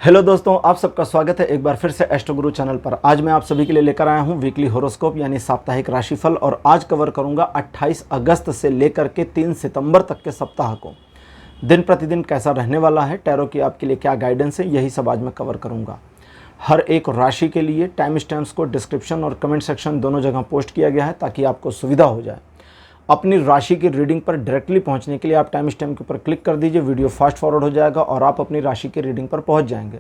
Hello दोस्तों, आप सबका स्वागत है एक बार फिर से एस्ट्रो गुरु चैनल पर। आज मैं आप सभी के लिए लेकर आया हूं वीकली होरोस्कोप यानी साप्ताहिक राशिफल। और आज कवर करूंगा 28 अगस्त से लेकर के 3 सितंबर तक के सप्ताह को दिन प्रतिदिन कैसा रहने वाला है, टैरो की आपके लिए क्या गाइडेंस है, यही सब आज मैं कवर करूंगा। हर एक राशि के लिए टाइम स्टैम्प्स को डिस्क्रिप्शन और कमेंट सेक्शन दोनों जगह पोस्ट किया गया है ताकि आपको सुविधा हो जाए। अपनी राशि की रीडिंग पर डायरेक्टली पहुंचने के लिए आप टाइम स्टैम्प के ऊपर क्लिक कर दीजिए, वीडियो फास्ट फॉरवर्ड हो जाएगा और आप अपनी राशि की रीडिंग पर पहुंच जाएंगे।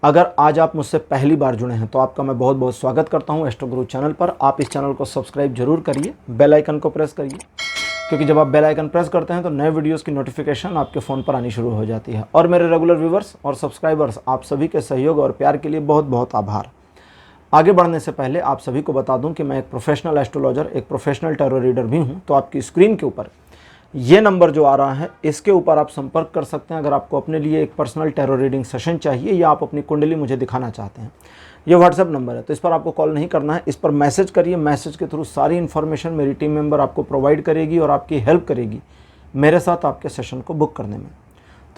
अगर आज आप मुझसे पहली बार जुड़े हैं तो आपका मैं बहुत बहुत स्वागत करता हूं एस्ट्रो गुरु चैनल पर। आप इस चैनल को सब्सक्राइब जरूर करिए, बेल आइकन को प्रेस करिए, क्योंकि जब आप बेल आइकन प्रेस करते हैं तो नए वीडियोस की नोटिफिकेशन आपके फ़ोन पर आनी शुरू हो जाती है। और मेरे रेगुलर व्यूवर्स और सब्सक्राइबर्स, आप सभी के सहयोग और प्यार के लिए बहुत बहुत आभार। आगे बढ़ने से पहले आप सभी को बता दूं कि मैं एक प्रोफेशनल एस्ट्रोलॉजर, एक प्रोफेशनल टैरो रीडर भी हूं। तो आपकी स्क्रीन के ऊपर ये नंबर जो आ रहा है, इसके ऊपर आप संपर्क कर सकते हैं अगर आपको अपने लिए एक पर्सनल टैरो रीडिंग सेशन चाहिए या आप अपनी कुंडली मुझे दिखाना चाहते हैं। ये व्हाट्सएप नंबर है, तो इस पर आपको कॉल नहीं करना है, इस पर मैसेज करिए। मैसेज के थ्रू सारी इन्फॉर्मेशन मेरी टीम मेंबर आपको प्रोवाइड करेगी और आपकी हेल्प करेगी मेरे साथ आपके सेशन को बुक करने में।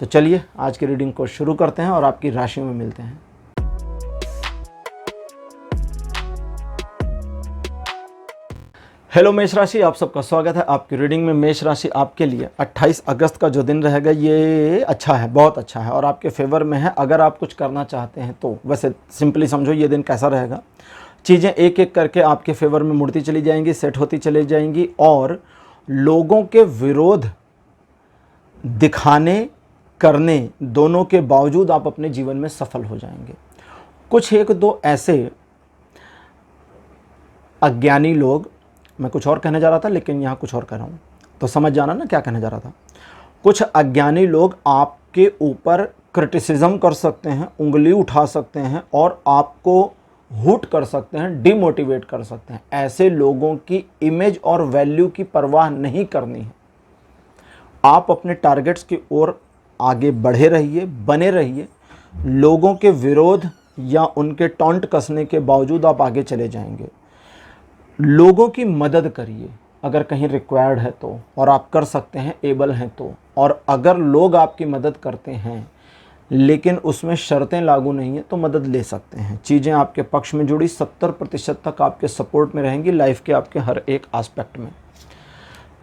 तो चलिए आज की रीडिंग को शुरू करते हैं और आपकी राशि में मिलते हैं। हेलो मेष राशि, आप सबका स्वागत है आपकी रीडिंग में। मेष राशि आपके लिए 28 अगस्त का जो दिन रहेगा ये अच्छा है, बहुत अच्छा है और आपके फेवर में है। अगर आप कुछ करना चाहते हैं तो वैसे सिंपली समझो ये दिन कैसा रहेगा। चीज़ें एक एक करके आपके फेवर में मुड़ती चली जाएंगी, सेट होती चली जाएंगी और लोगों के विरोध दिखाने करने दोनों के बावजूद आप अपने जीवन में सफल हो जाएंगे। कुछ एक दो ऐसे अज्ञानी लोग, मैं कुछ और कहने जा रहा था लेकिन यहाँ कुछ और कह रहा हूँ तो समझ जाना ना क्या कहने जा रहा था। कुछ अज्ञानी लोग आपके ऊपर क्रिटिसिज्म कर सकते हैं, उंगली उठा सकते हैं और आपको हुट कर सकते हैं, डिमोटिवेट कर सकते हैं। ऐसे लोगों की इमेज और वैल्यू की परवाह नहीं करनी है। आप अपने टारगेट्स की ओर आगे बढ़े रहिए, बने रहिए। लोगों के विरोध या उनके टॉन्ट कसने के बावजूद आप आगे चले जाएंगे। लोगों की मदद करिए अगर कहीं रिक्वायर्ड है तो, और आप कर सकते हैं, एबल हैं तो। और अगर लोग आपकी मदद करते हैं लेकिन उसमें शर्तें लागू नहीं है तो मदद ले सकते हैं। चीज़ें आपके पक्ष में जुड़ी 70% तक आपके सपोर्ट में रहेंगी लाइफ के आपके हर एक एस्पेक्ट में।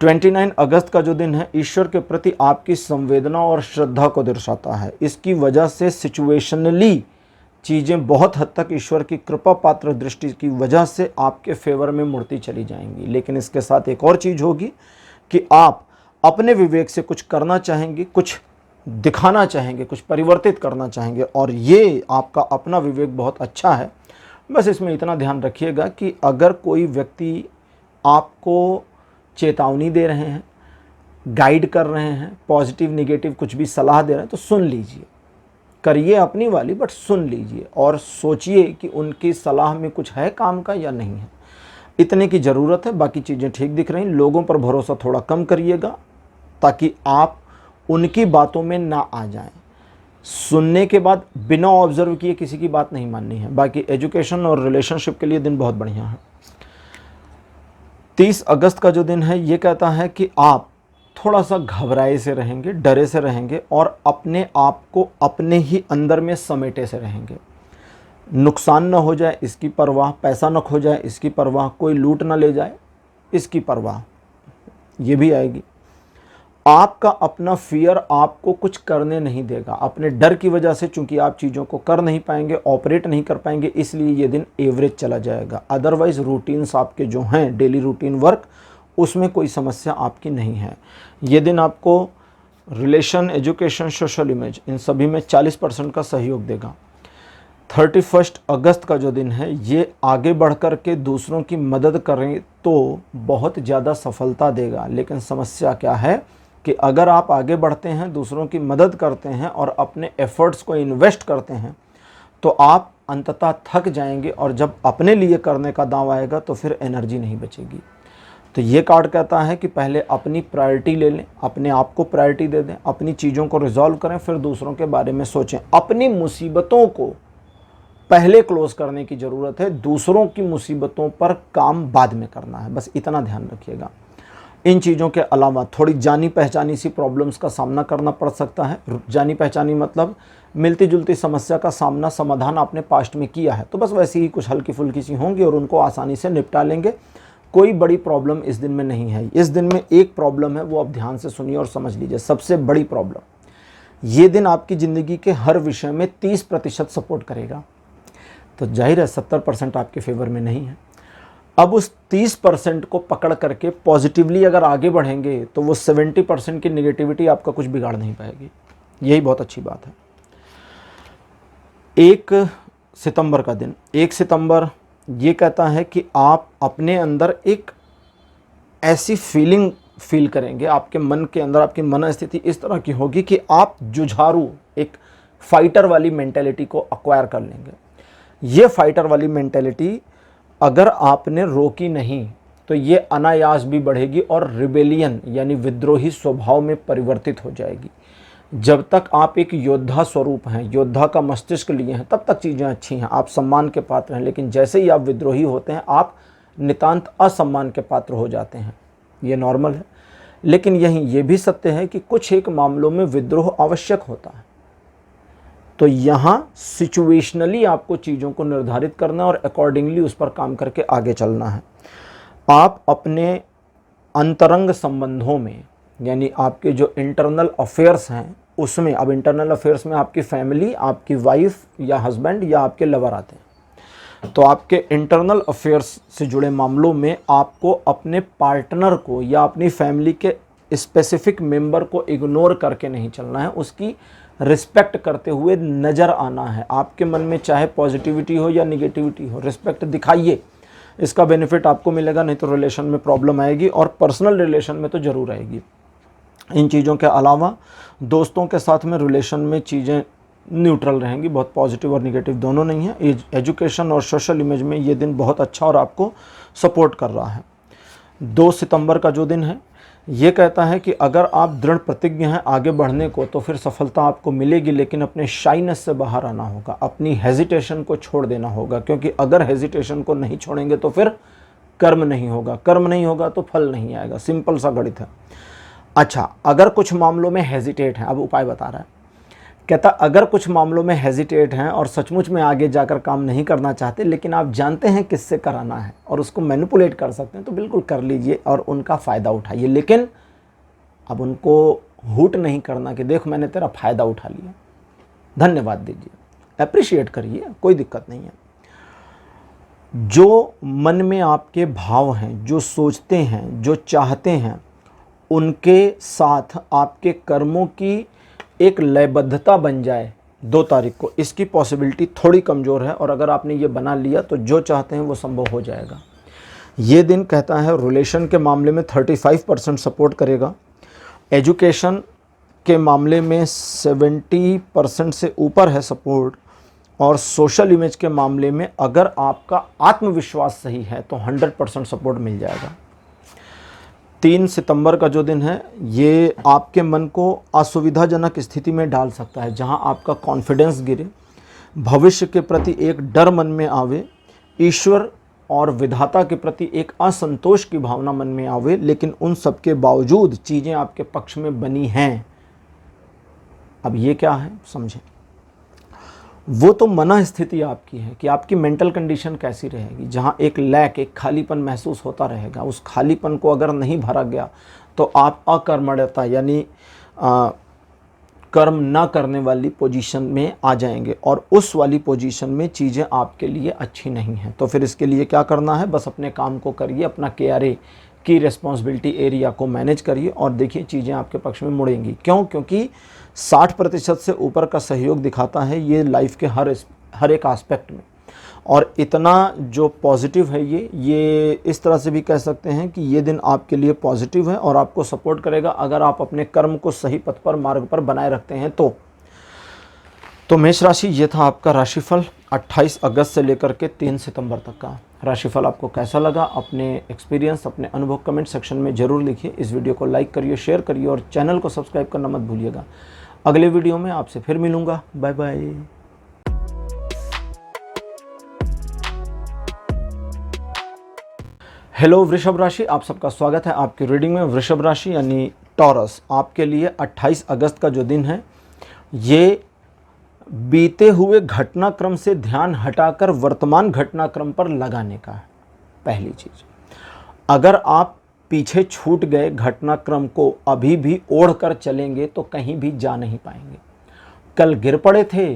29 अगस्त का जो दिन है ईश्वर के प्रति आपकी संवेदना और श्रद्धा को दर्शाता है। इसकी वजह से सिचुएशनली चीज़ें बहुत हद तक ईश्वर की कृपा पात्र दृष्टि की वजह से आपके फेवर में मुड़ती चली जाएंगी। लेकिन इसके साथ एक और चीज़ होगी कि आप अपने विवेक से कुछ करना चाहेंगे, कुछ दिखाना चाहेंगे, कुछ परिवर्तित करना चाहेंगे और ये आपका अपना विवेक बहुत अच्छा है। बस इसमें इतना ध्यान रखिएगा कि अगर कोई व्यक्ति आपको चेतावनी दे रहे हैं, गाइड कर रहे हैं, पॉजिटिव निगेटिव कुछ भी सलाह दे रहे हैं तो सुन लीजिए, करिए अपनी वाली, बट सुन लीजिए और सोचिए कि उनकी सलाह में कुछ है काम का या नहीं है। इतने की ज़रूरत है, बाकी चीज़ें ठीक दिख रही। लोगों पर भरोसा थोड़ा कम करिएगा ताकि आप उनकी बातों में ना आ जाएं। सुनने के बाद बिना ऑब्जर्व किए किसी की बात नहीं माननी है। बाकी एजुकेशन और रिलेशनशिप के लिए दिन बहुत बढ़िया है। 30 अगस्त का जो दिन है ये कहता है कि आप थोड़ा सा घबराए से रहेंगे, डरे से रहेंगे और अपने आप को अपने ही अंदर में समेटे से रहेंगे। नुकसान न हो जाए इसकी परवाह, पैसा न खो जाए इसकी परवाह, कोई लूट न ले जाए इसकी परवाह, ये भी आएगी। आपका अपना फियर आपको कुछ करने नहीं देगा। अपने डर की वजह से चूंकि आप चीज़ों को कर नहीं पाएंगे, ऑपरेट नहीं कर पाएंगे, इसलिए ये दिन एवरेज चला जाएगा। अदरवाइज रूटीन्स आपके जो हैं, डेली रूटीन वर्क, उसमें कोई समस्या आपकी नहीं है। ये दिन आपको रिलेशन, एजुकेशन, सोशल इमेज, इन सभी में 40% का सहयोग देगा। 31 अगस्त का जो दिन है ये आगे बढ़कर के दूसरों की मदद करें तो बहुत ज़्यादा सफलता देगा। लेकिन समस्या क्या है कि अगर आप आगे बढ़ते हैं, दूसरों की मदद करते हैं और अपने एफर्ट्स को इन्वेस्ट करते हैं तो आप अंततः थक जाएंगे और जब अपने लिए करने का दांव आएगा तो फिर एनर्जी नहीं बचेगी। तो ये कार्ड कहता है कि पहले अपनी प्रायोरिटी ले लें, अपने आप को प्रायोरिटी दे दें, अपनी चीज़ों को रिजॉल्व करें, फिर दूसरों के बारे में सोचें। अपनी मुसीबतों को पहले क्लोज करने की ज़रूरत है, दूसरों की मुसीबतों पर काम बाद में करना है। बस इतना ध्यान रखिएगा। इन चीज़ों के अलावा थोड़ी जानी पहचानी सी प्रॉब्लम्स का सामना करना पड़ सकता है। जानी पहचानी मतलब मिलती जुलती समस्या का सामना, समाधान आपने पास्ट में किया है, तो बस वैसी ही कुछ हल्की फुल्की सी होंगी और उनको आसानी से निपटा लेंगे। कोई बड़ी प्रॉब्लम इस दिन में नहीं है। इस दिन में एक प्रॉब्लम है, वो आप ध्यान से सुनिए और समझ लीजिए। सबसे बड़ी प्रॉब्लम, ये दिन आपकी ज़िंदगी के हर विषय में 30% सपोर्ट करेगा। तो जाहिर है 70% आपके फेवर में नहीं है। अब उस 30% को पकड़ करके पॉजिटिवली अगर आगे बढ़ेंगे तो वो 70% की नेगेटिविटी आपका कुछ बिगाड़ नहीं पाएगी। यही बहुत अच्छी बात है। 1 सितंबर का दिन, 1 सितंबर ये कहता है कि आप अपने अंदर एक ऐसी फीलिंग फील करेंगे, आपके मन के अंदर आपकी मनस्थिति इस तरह की होगी कि आप जुझारू, एक फाइटर वाली मेंटेलिटी को अक्वायर कर लेंगे। ये फाइटर वाली मेंटेलिटी अगर आपने रोकी नहीं तो ये अनायास भी बढ़ेगी और रिबेलियन यानी विद्रोही स्वभाव में परिवर्तित हो जाएगी। जब तक आप एक योद्धा स्वरूप हैं, योद्धा का मस्तिष्क लिए हैं, तब तक चीज़ें अच्छी हैं, आप सम्मान के पात्र हैं। लेकिन जैसे ही आप विद्रोही होते हैं, आप नितांत असम्मान के पात्र हो जाते हैं। ये नॉर्मल है। लेकिन यहीं ये भी सत्य है कि कुछ एक मामलों में विद्रोह आवश्यक होता है। तो यहाँ सिचुएशनली आपको चीज़ों को निर्धारित करना और अकॉर्डिंगली उस पर काम करके आगे चलना है। आप अपने अंतरंग संबंधों में, यानी आपके जो इंटरनल अफेयर्स हैं उसमें, अब इंटरनल अफेयर्स में आपकी फैमिली, आपकी वाइफ या हस्बैंड या आपके लवर आते हैं, तो आपके इंटरनल अफेयर्स से जुड़े मामलों में आपको अपने पार्टनर को या अपनी फैमिली के स्पेसिफिक मेंबर को इग्नोर करके नहीं चलना है, उसकी रिस्पेक्ट करते हुए नज़र आना है। आपके मन में चाहे पॉजिटिविटी हो या निगेटिविटी हो, रिस्पेक्ट दिखाइए। इसका बेनिफिट आपको मिलेगा, नहीं तो रिलेशन में प्रॉब्लम आएगी और पर्सनल रिलेशन में तो ज़रूर आएगी। इन चीज़ों के अलावा दोस्तों के साथ में रिलेशन में चीज़ें न्यूट्रल रहेंगी, बहुत पॉजिटिव और निगेटिव दोनों नहीं है। एजुकेशन और सोशल इमेज में ये दिन बहुत अच्छा और आपको सपोर्ट कर रहा है। 2 सितंबर का जो दिन है, ये कहता है कि अगर आप दृढ़ प्रतिज्ञ हैं आगे बढ़ने को तो फिर सफलता आपको मिलेगी, लेकिन अपने शाइनेस से बाहर आना होगा, अपनी हेजिटेशन को छोड़ देना होगा, क्योंकि अगर हेजिटेशन को नहीं छोड़ेंगे तो फिर कर्म नहीं होगा, कर्म नहीं होगा तो फल नहीं आएगा। सिंपल सा गणित है। अच्छा, अगर कुछ मामलों में हेजिटेट हैं, अब उपाय बता रहा है, कहता अगर कुछ मामलों में हेजिटेट हैं और सचमुच में आगे जाकर काम नहीं करना चाहते, लेकिन आप जानते हैं किससे कराना है और उसको मैनिपुलेट कर सकते हैं, तो बिल्कुल कर लीजिए और उनका फ़ायदा उठाइए। लेकिन अब उनको हूट नहीं करना कि देख मैंने तेरा फ़ायदा उठा लिया। धन्यवाद दीजिए, अप्रिशिएट करिए, कोई दिक्कत नहीं है। जो मन में आपके भाव हैं, जो सोचते हैं, जो चाहते हैं, उनके साथ आपके कर्मों की एक लयबद्धता बन जाए 2 तारीख को, इसकी पॉसिबिलिटी थोड़ी कमज़ोर है। और अगर आपने ये बना लिया तो जो चाहते हैं वो संभव हो जाएगा। ये दिन कहता है रिलेशन के मामले में 35% सपोर्ट करेगा, एजुकेशन के मामले में 70% से ऊपर है सपोर्ट, और सोशल इमेज के मामले में अगर आपका आत्मविश्वास सही है तो 100% सपोर्ट मिल जाएगा। 3 सितंबर का जो दिन है, ये आपके मन को असुविधाजनक स्थिति में डाल सकता है, जहां आपका कॉन्फिडेंस गिरे, भविष्य के प्रति एक डर मन में आवे, ईश्वर और विधाता के प्रति एक असंतोष की भावना मन में आवे। लेकिन उन सब के बावजूद चीज़ें आपके पक्ष में बनी हैं। अब ये क्या है समझें। वो तो मन स्थिति आपकी है कि आपकी मेंटल कंडीशन कैसी रहेगी। जहाँ एक लैक, एक खालीपन महसूस होता रहेगा, उस खालीपन को अगर नहीं भरा गया तो आप अकर्मण्यता यानी कर्म ना करने वाली पोजीशन में आ जाएंगे, और उस वाली पोजीशन में चीज़ें आपके लिए अच्छी नहीं हैं। तो फिर इसके लिए क्या करना है, बस अपने काम को करिए, अपना KRA की रिस्पॉन्सिबिलिटी एरिया को मैनेज करिए और देखिए चीज़ें आपके पक्ष में मुड़ेंगी। क्यों? क्योंकि 60% से ऊपर का सहयोग दिखाता है ये लाइफ के हर एक एस्पेक्ट में। और इतना जो पॉजिटिव है ये इस तरह से भी कह सकते हैं कि ये दिन आपके लिए पॉजिटिव है और आपको सपोर्ट करेगा अगर आप अपने कर्म को सही पथ पर, मार्ग पर बनाए रखते हैं तो मेष राशि, ये था आपका राशिफल 28 अगस्त से लेकर के 3 सितंबर तक का राशिफल। आपको कैसा लगा, अपने एक्सपीरियंस, अपने अनुभव कमेंट सेक्शन में ज़रूर लिखिए। इस वीडियो को लाइक करिए, शेयर करिए और चैनल को सब्सक्राइब करना मत भूलिएगा। अगले वीडियो में आपसे फिर मिलूँगा। Bye bye. हेलो वृषभ राशि, आप सबका स्वागत है आपकी रीडिंग में। वृषभ राशि यानी टॉरस, आपके लिए 28 अगस्त का जो दिन है ये बीते हुए घटनाक्रम से ध्यान हटाकर वर्तमान घटनाक्रम पर लगाने का है। पहली चीज़, अगर आप पीछे छूट गए घटनाक्रम को अभी भी ओढ़ कर चलेंगे तो कहीं भी जा नहीं पाएंगे। कल गिर पड़े थे,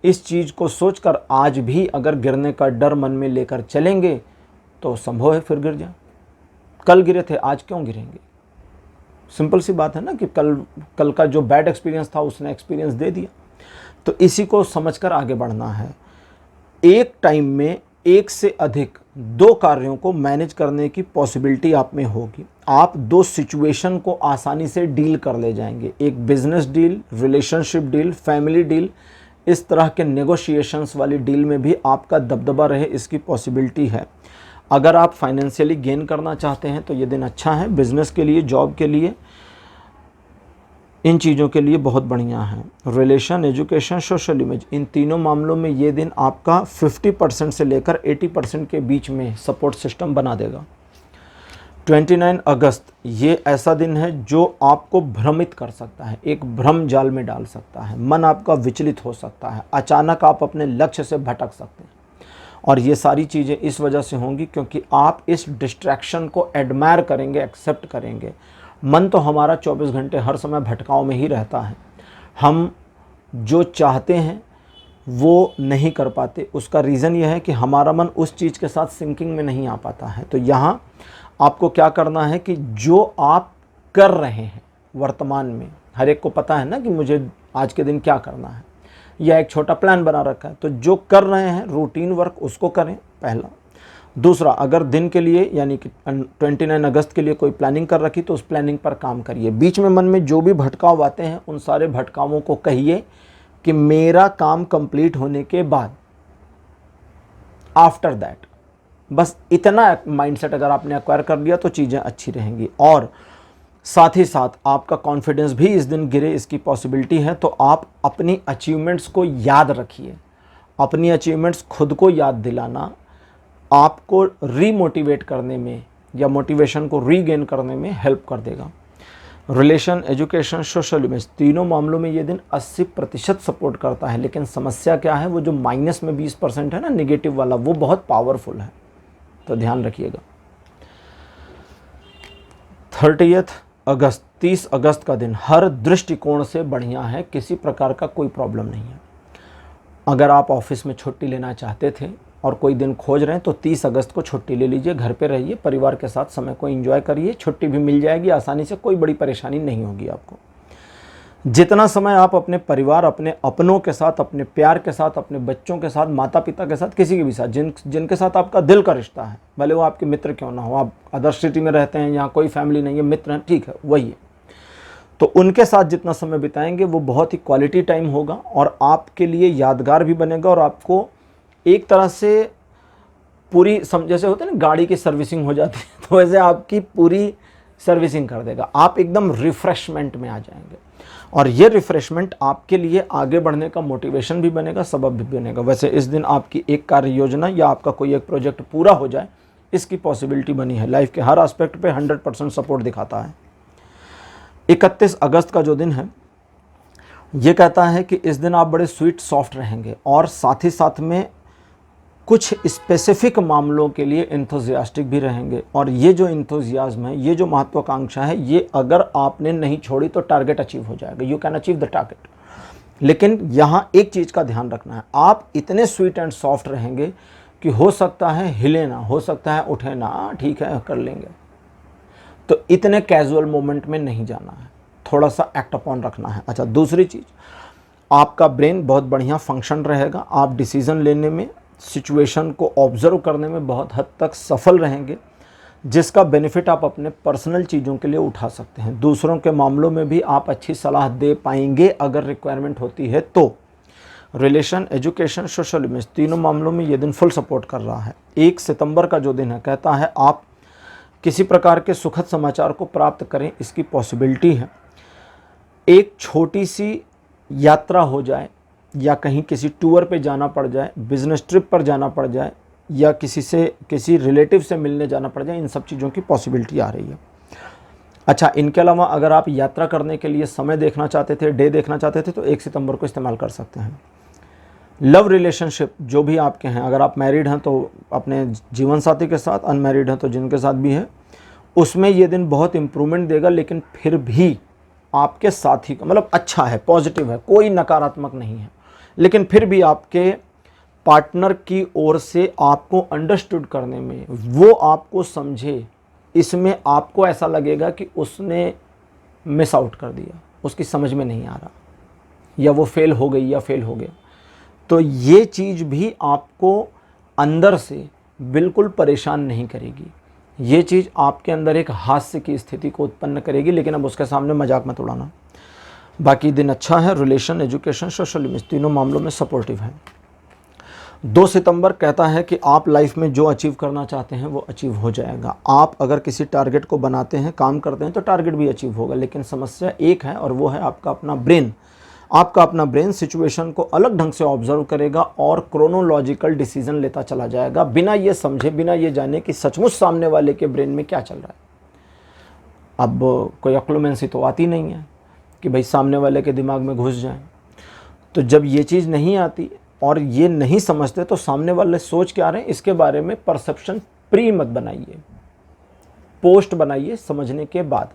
इस चीज़ को सोचकर आज भी अगर गिरने का डर मन में लेकर चलेंगे तो संभव है फिर गिर जाए। कल गिरे थे, आज क्यों गिरेंगे? सिंपल सी बात है ना कि कल का जो बैड एक्सपीरियंस था उसने एक्सपीरियंस दे दिया। तो इसी को समझकर आगे बढ़ना है। एक टाइम में एक से अधिक 2 कार्यों को मैनेज करने की पॉसिबिलिटी आप में होगी। आप 2 सिचुएशन को आसानी से डील कर ले जाएंगे। एक business deal, relationship deal, family deal, इस तरह के नेगोशिएशंस वाली डील में भी आपका दबदबा रहे, इसकी पॉसिबिलिटी है। अगर आप फाइनेंशियली गेन करना चाहते हैं तो ये दिन अच्छा है। बिजनेस के लिए, जॉब के लिए, इन चीज़ों के लिए बहुत बढ़िया है। रिलेशन, एजुकेशन, सोशल इमेज, इन तीनों मामलों में ये दिन आपका 50% से लेकर 80% के बीच में सपोर्ट सिस्टम बना देगा। 29 अगस्त ये ऐसा दिन है जो आपको भ्रमित कर सकता है, एक भ्रम जाल में डाल सकता है। मन आपका विचलित हो सकता है, अचानक आप अपने लक्ष्य से भटक सकते हैं। और ये सारी चीज़ें इस वजह से होंगी क्योंकि आप इस डिस्ट्रैक्शन को एडमायर करेंगे, एक्सेप्ट करेंगे। मन तो हमारा 24 घंटे हर समय भटकाव में ही रहता है। हम जो चाहते हैं वो नहीं कर पाते। उसका रीज़न ये है कि हमारा मन उस चीज़ के साथ सिंकिंग में नहीं आ पाता है। तो यहाँ आपको क्या करना है कि जो आप कर रहे हैं वर्तमान में, हर एक को पता है ना कि मुझे आज के दिन क्या करना है, या एक छोटा प्लान बना रखा है। तो जो कर रहे हैं रूटीन वर्क उसको करें, पहला। दूसरा, अगर दिन के लिए यानी कि 29 अगस्त के लिए कोई प्लानिंग कर रखी तो उस प्लानिंग पर काम करिए। बीच में मन में जो भी भटकाव आते हैं उन सारे भटकावों को कहिए कि मेरा काम कंप्लीट होने के बाद, आफ्टर दैट, बस इतना माइंडसेट अगर आपने एक्वायर कर लिया तो चीज़ें अच्छी रहेंगी। और साथ ही साथ आपका कॉन्फिडेंस भी इस दिन गिरे, इसकी पॉसिबिलिटी है। तो आप अपनी अचीवमेंट्स को याद रखिए। अपनी अचीवमेंट्स खुद को याद दिलाना आपको रीमोटिवेट करने में या मोटिवेशन को रीगेन करने में हेल्प कर देगा। रिलेशन, एजुकेशन, सोशल इमेज, तीनों मामलों में ये दिन 80% सपोर्ट करता है। लेकिन समस्या क्या है, वो जो माइनस में 20% है ना, नेगेटिव वाला, वो बहुत पावरफुल है। तो ध्यान रखिएगा। 30 अगस्त, 30 अगस्त का दिन हर दृष्टिकोण से बढ़िया है। किसी प्रकार का कोई प्रॉब्लम नहीं है। अगर आप ऑफिस में छुट्टी लेना चाहते थे और कोई दिन खोज रहे हैं तो 30 अगस्त को छुट्टी ले लीजिए। घर पे रहिए, परिवार के साथ समय को एंजॉय करिए। छुट्टी भी मिल जाएगी आसानी से, कोई बड़ी परेशानी नहीं होगी आपको। जितना समय आप अपने परिवार, अपने अपनों के साथ, अपने प्यार के साथ, अपने बच्चों के साथ, माता पिता के साथ, किसी के भी साथ, जिनके साथ आपका दिल का रिश्ता है, भले वो आपके मित्र क्यों ना हो, आप अदर सिटी में रहते हैं, यहाँ कोई फैमिली नहीं है, मित्र हैं, ठीक है, वही है, तो उनके साथ जितना समय बिताएंगे वो बहुत ही क्वालिटी टाइम होगा और आपके लिए यादगार भी बनेगा। और आपको एक तरह से पूरी जैसे होता है ना गाड़ी की सर्विसिंग हो जाती है, तो वैसे आपकी पूरी सर्विसिंग कर देगा। आप एकदम रिफ़्रेशमेंट में आ जाएंगे और ये रिफ़्रेशमेंट आपके लिए आगे बढ़ने का मोटिवेशन भी बनेगा, सबब भी बनेगा। वैसे इस दिन आपकी एक कार्य योजना या आपका कोई एक प्रोजेक्ट पूरा हो जाए, इसकी पॉसिबिलिटी बनी है। लाइफ के हर एस्पेक्ट पे 100% सपोर्ट दिखाता है। 31 अगस्त का जो दिन है ये कहता है कि इस दिन आप बड़े स्वीट सॉफ्ट रहेंगे और साथ ही साथ में कुछ स्पेसिफिक मामलों के लिए एंथुसियास्टिक भी रहेंगे। और ये जो एंथुसियाज्म है, ये जो महत्वाकांक्षा है, ये अगर आपने नहीं छोड़ी तो टारगेट अचीव हो जाएगा। You can achieve the target. लेकिन यहाँ एक चीज़ का ध्यान रखना है, आप इतने स्वीट एंड सॉफ्ट रहेंगे कि हो सकता है हिले ना, हो सकता है उठे ना, ठीक है कर लेंगे। तो इतने कैजुअल मोमेंट में नहीं जाना है, थोड़ा सा एक्ट अपॉन रखना है। अच्छा, दूसरी चीज़, आपका ब्रेन बहुत बढ़िया फंक्शन रहेगा। आप डिसीज़न लेने में, सिचुएशन को ऑब्जर्व करने में बहुत हद तक सफल रहेंगे, जिसका बेनिफिट आप अपने पर्सनल चीज़ों के लिए उठा सकते हैं। दूसरों के मामलों में भी आप अच्छी सलाह दे पाएंगे अगर रिक्वायरमेंट होती है तो। रिलेशन, एजुकेशन, सोशल इमेज, तीनों मामलों में ये दिन फुल सपोर्ट कर रहा है। 1 सितंबर का जो दिन है कहता है आप किसी प्रकार के सुखद समाचार को प्राप्त करें, इसकी पॉसिबिलिटी है। एक छोटी सी यात्रा हो जाए या कहीं किसी टूर पे जाना पड़ जाए, बिजनेस ट्रिप पर जाना पड़ जाए, या किसी रिलेटिव से मिलने जाना पड़ जाए, इन सब चीज़ों की पॉसिबिलिटी आ रही है। अच्छा, इनके अलावा अगर आप यात्रा करने के लिए समय देखना चाहते थे, डे देखना चाहते थे, तो 1 सितंबर को इस्तेमाल कर सकते हैं। लव रिलेशनशिप जो भी आपके हैं, अगर आप मैरिड हैं तो अपने जीवन साथी के साथ, अनमैरिड हैं तो जिनके साथ भी है, उसमें ये दिन बहुत इम्प्रूवमेंट देगा। लेकिन फिर भी आपके साथी का मतलब अच्छा है, पॉजिटिव है, कोई नकारात्मक नहीं है, लेकिन फिर भी आपके पार्टनर की ओर से आपको अंडरस्टूड करने में, वो आपको समझे, इसमें आपको ऐसा लगेगा कि उसने मिस आउट कर दिया, उसकी समझ में नहीं आ रहा, या वो फेल हो गई या फेल हो गया। तो ये चीज़ भी आपको अंदर से बिल्कुल परेशान नहीं करेगी। ये चीज़ आपके अंदर एक हास्य की स्थिति को उत्पन्न करेगी, लेकिन अब उसके सामने मजाक मत उड़ाना। बाकी दिन अच्छा है, रिलेशन, एजुकेशन, सोशल इमेज तीनों मामलों में सपोर्टिव है। 2 सितंबर कहता है कि आप लाइफ में जो अचीव करना चाहते हैं वो अचीव हो जाएगा। आप अगर किसी टारगेट को बनाते हैं, काम करते हैं, तो टारगेट भी अचीव होगा। लेकिन समस्या एक है, और वो है आपका अपना ब्रेन। आपका अपना ब्रेन सिचुएशन को अलग ढंग से ऑब्जर्व करेगा और क्रोनोलॉजिकल डिसीजन लेता चला जाएगा, बिना ये समझे, बिना ये जाने कि सचमुच सामने वाले के ब्रेन में क्या चल रहा है। अब कोई अक्लमैंसी तो आती नहीं है कि भाई सामने वाले के दिमाग में घुस जाए। तो जब ये चीज़ नहीं आती और ये नहीं समझते, तो सामने वाले सोच क्या रहे हैं इसके बारे में परसेप्शन प्री मत बनाइए, पोस्ट बनाइए समझने के बाद।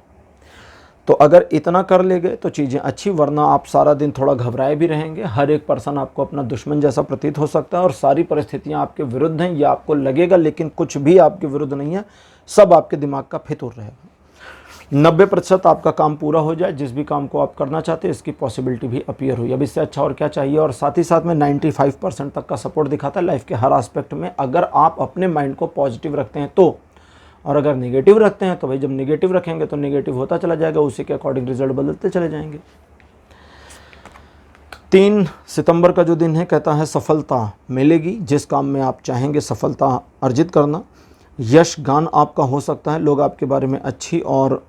तो अगर इतना कर ले गए तो चीज़ें अच्छी, वरना आप सारा दिन थोड़ा घबराए भी रहेंगे। हर एक पर्सन आपको अपना दुश्मन जैसा प्रतीत हो सकता है और सारी परिस्थितियां आपके विरुद्ध हैं, ये आपको लगेगा, लेकिन कुछ भी आपके विरुद्ध नहीं है, सब आपके दिमाग का फितूर रहेगा। 90% आपका काम पूरा हो जाए, जिस भी काम को आप करना चाहते हैं, इसकी पॉसिबिलिटी भी अपीयर हुई। अब इससे अच्छा और क्या चाहिए। और साथ ही साथ में 95% तक का सपोर्ट दिखाता है लाइफ के हर एस्पेक्ट में, अगर आप अपने माइंड को पॉजिटिव रखते हैं तो। और अगर नेगेटिव रखते हैं तो भाई जब नेगेटिव रखेंगे तो नेगेटिव होता चला जाएगा, उसी के अकॉर्डिंग रिजल्ट बदलते चले जाएंगे। 3 सितंबर का जो दिन है कहता है सफलता मिलेगी, जिस काम में आप चाहेंगे सफलता अर्जित करना। यश गान आपका हो सकता है, लोग आपके बारे में अच्छी और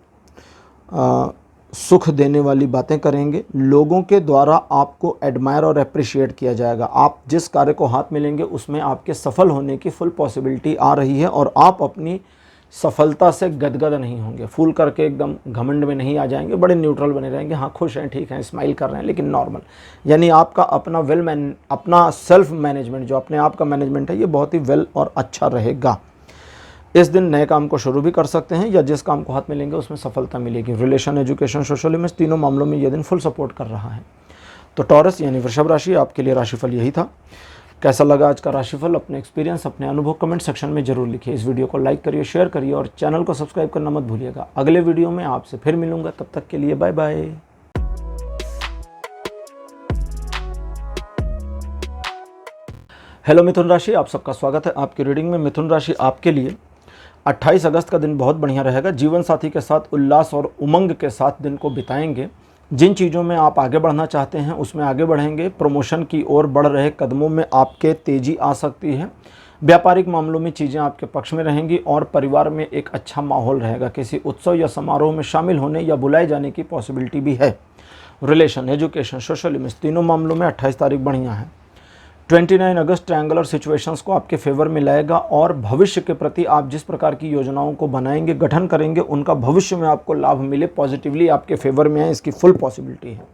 सुख देने वाली बातें करेंगे। लोगों के द्वारा आपको एडमायर और अप्रिशिएट किया जाएगा। आप जिस कार्य को हाथ में लेंगे उसमें आपके सफल होने की फुल पॉसिबिलिटी आ रही है, और आप अपनी सफलता से गदगद नहीं होंगे, फूल करके एकदम घमंड में नहीं आ जाएंगे, बड़े न्यूट्रल बने रहेंगे। हाँ, खुश हैं, ठीक हैं, स्माइल कर रहे हैं, लेकिन नॉर्मल। यानी आपका अपना अपना सेल्फ मैनेजमेंट, जो अपने आप का मैनेजमेंट है, ये बहुत ही वेल और अच्छा रहेगा। इस दिन नए काम को शुरू भी कर सकते हैं, या जिस काम को हाथ में लेंगे उसमें सफलता मिलेगी। रिलेशन, एजुकेशन, सोशल इमेज तीनों मामलों में यह दिन फुल सपोर्ट कर रहा है। तो टॉरस यानी वृषभ राशि, आपके लिए राशिफल यही था। कैसा लगा आज का राशिफल, अपने एक्सपीरियंस, अपने अनुभव कमेंट सेक्शन में जरूर लिखिए। इस वीडियो को लाइक करिए, शेयर करिए और चैनल को सब्सक्राइब करना मत भूलिएगा। अगले वीडियो में आपसे फिर मिलूंगा, तब तक के लिए बाय बाय। हेलो मिथुन राशि, आप सबका स्वागत है आपकी रीडिंग में। मिथुन राशि आपके लिए 28 अगस्त का दिन बहुत बढ़िया रहेगा। जीवन साथी के साथ उल्लास और उमंग के साथ दिन को बिताएंगे। जिन चीज़ों में आप आगे बढ़ना चाहते हैं उसमें आगे बढ़ेंगे। प्रमोशन की ओर बढ़ रहे कदमों में आपके तेज़ी आ सकती है। व्यापारिक मामलों में चीज़ें आपके पक्ष में रहेंगी और परिवार में एक अच्छा माहौल रहेगा। किसी उत्सव या समारोह में शामिल होने या बुलाए जाने की पॉसिबिलिटी भी है। रिलेशन, एजुकेशन, सोशल इमेज तीनों मामलों में 28 तारीख बढ़िया है। 29 अगस्त ट्रायंगुलर सिचुएशंस को आपके फेवर में लाएगा और भविष्य के प्रति आप जिस प्रकार की योजनाओं को बनाएंगे, गठन करेंगे, उनका भविष्य में आपको लाभ मिले, पॉजिटिवली आपके फेवर में आए, इसकी फुल पॉसिबिलिटी है।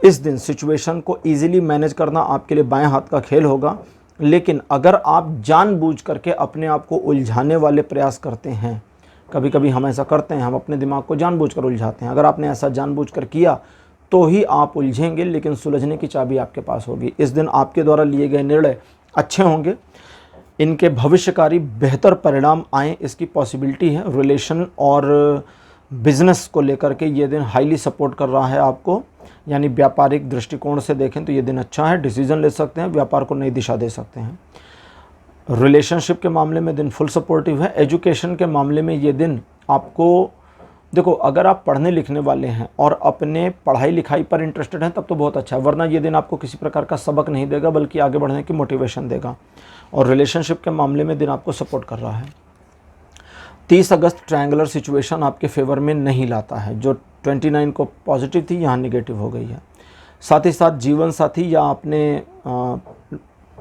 इस दिन सिचुएशन को इजीली मैनेज करना आपके लिए बाएं हाथ का खेल होगा। लेकिन अगर आप जानबूझ करके अपने आप को उलझाने वाले प्रयास करते हैं, कभी कभी हम ऐसा करते हैं, हम अपने दिमाग को जानबूझकर उलझाते हैं, अगर आपने ऐसा जानबूझकर किया तो ही आप उलझेंगे, लेकिन सुलझने की चाबी आपके पास होगी। इस दिन आपके द्वारा लिए गए निर्णय अच्छे होंगे, इनके भविष्यकारी बेहतर परिणाम आए, इसकी पॉसिबिलिटी है। रिलेशन और बिजनेस को लेकर के ये दिन हाईली सपोर्ट कर रहा है आपको, यानी व्यापारिक दृष्टिकोण से देखें तो ये दिन अच्छा है। डिसीजन ले सकते हैं, व्यापार को नई दिशा दे सकते हैं। रिलेशनशिप के मामले में दिन फुल सपोर्टिव है। एजुकेशन के मामले में ये दिन आपको, देखो, अगर आप पढ़ने लिखने वाले हैं और अपने पढ़ाई लिखाई पर इंटरेस्टेड हैं तब तो बहुत अच्छा है, वरना ये दिन आपको किसी प्रकार का सबक नहीं देगा, बल्कि आगे बढ़ने की मोटिवेशन देगा। और रिलेशनशिप के मामले में दिन आपको सपोर्ट कर रहा है। 30 अगस्त ट्रायंगुलर सिचुएशन आपके फेवर में नहीं लाता है। जो 29 को पॉजिटिव थी, यहाँ निगेटिव हो गई है। साथ ही साथ जीवन साथी या अपने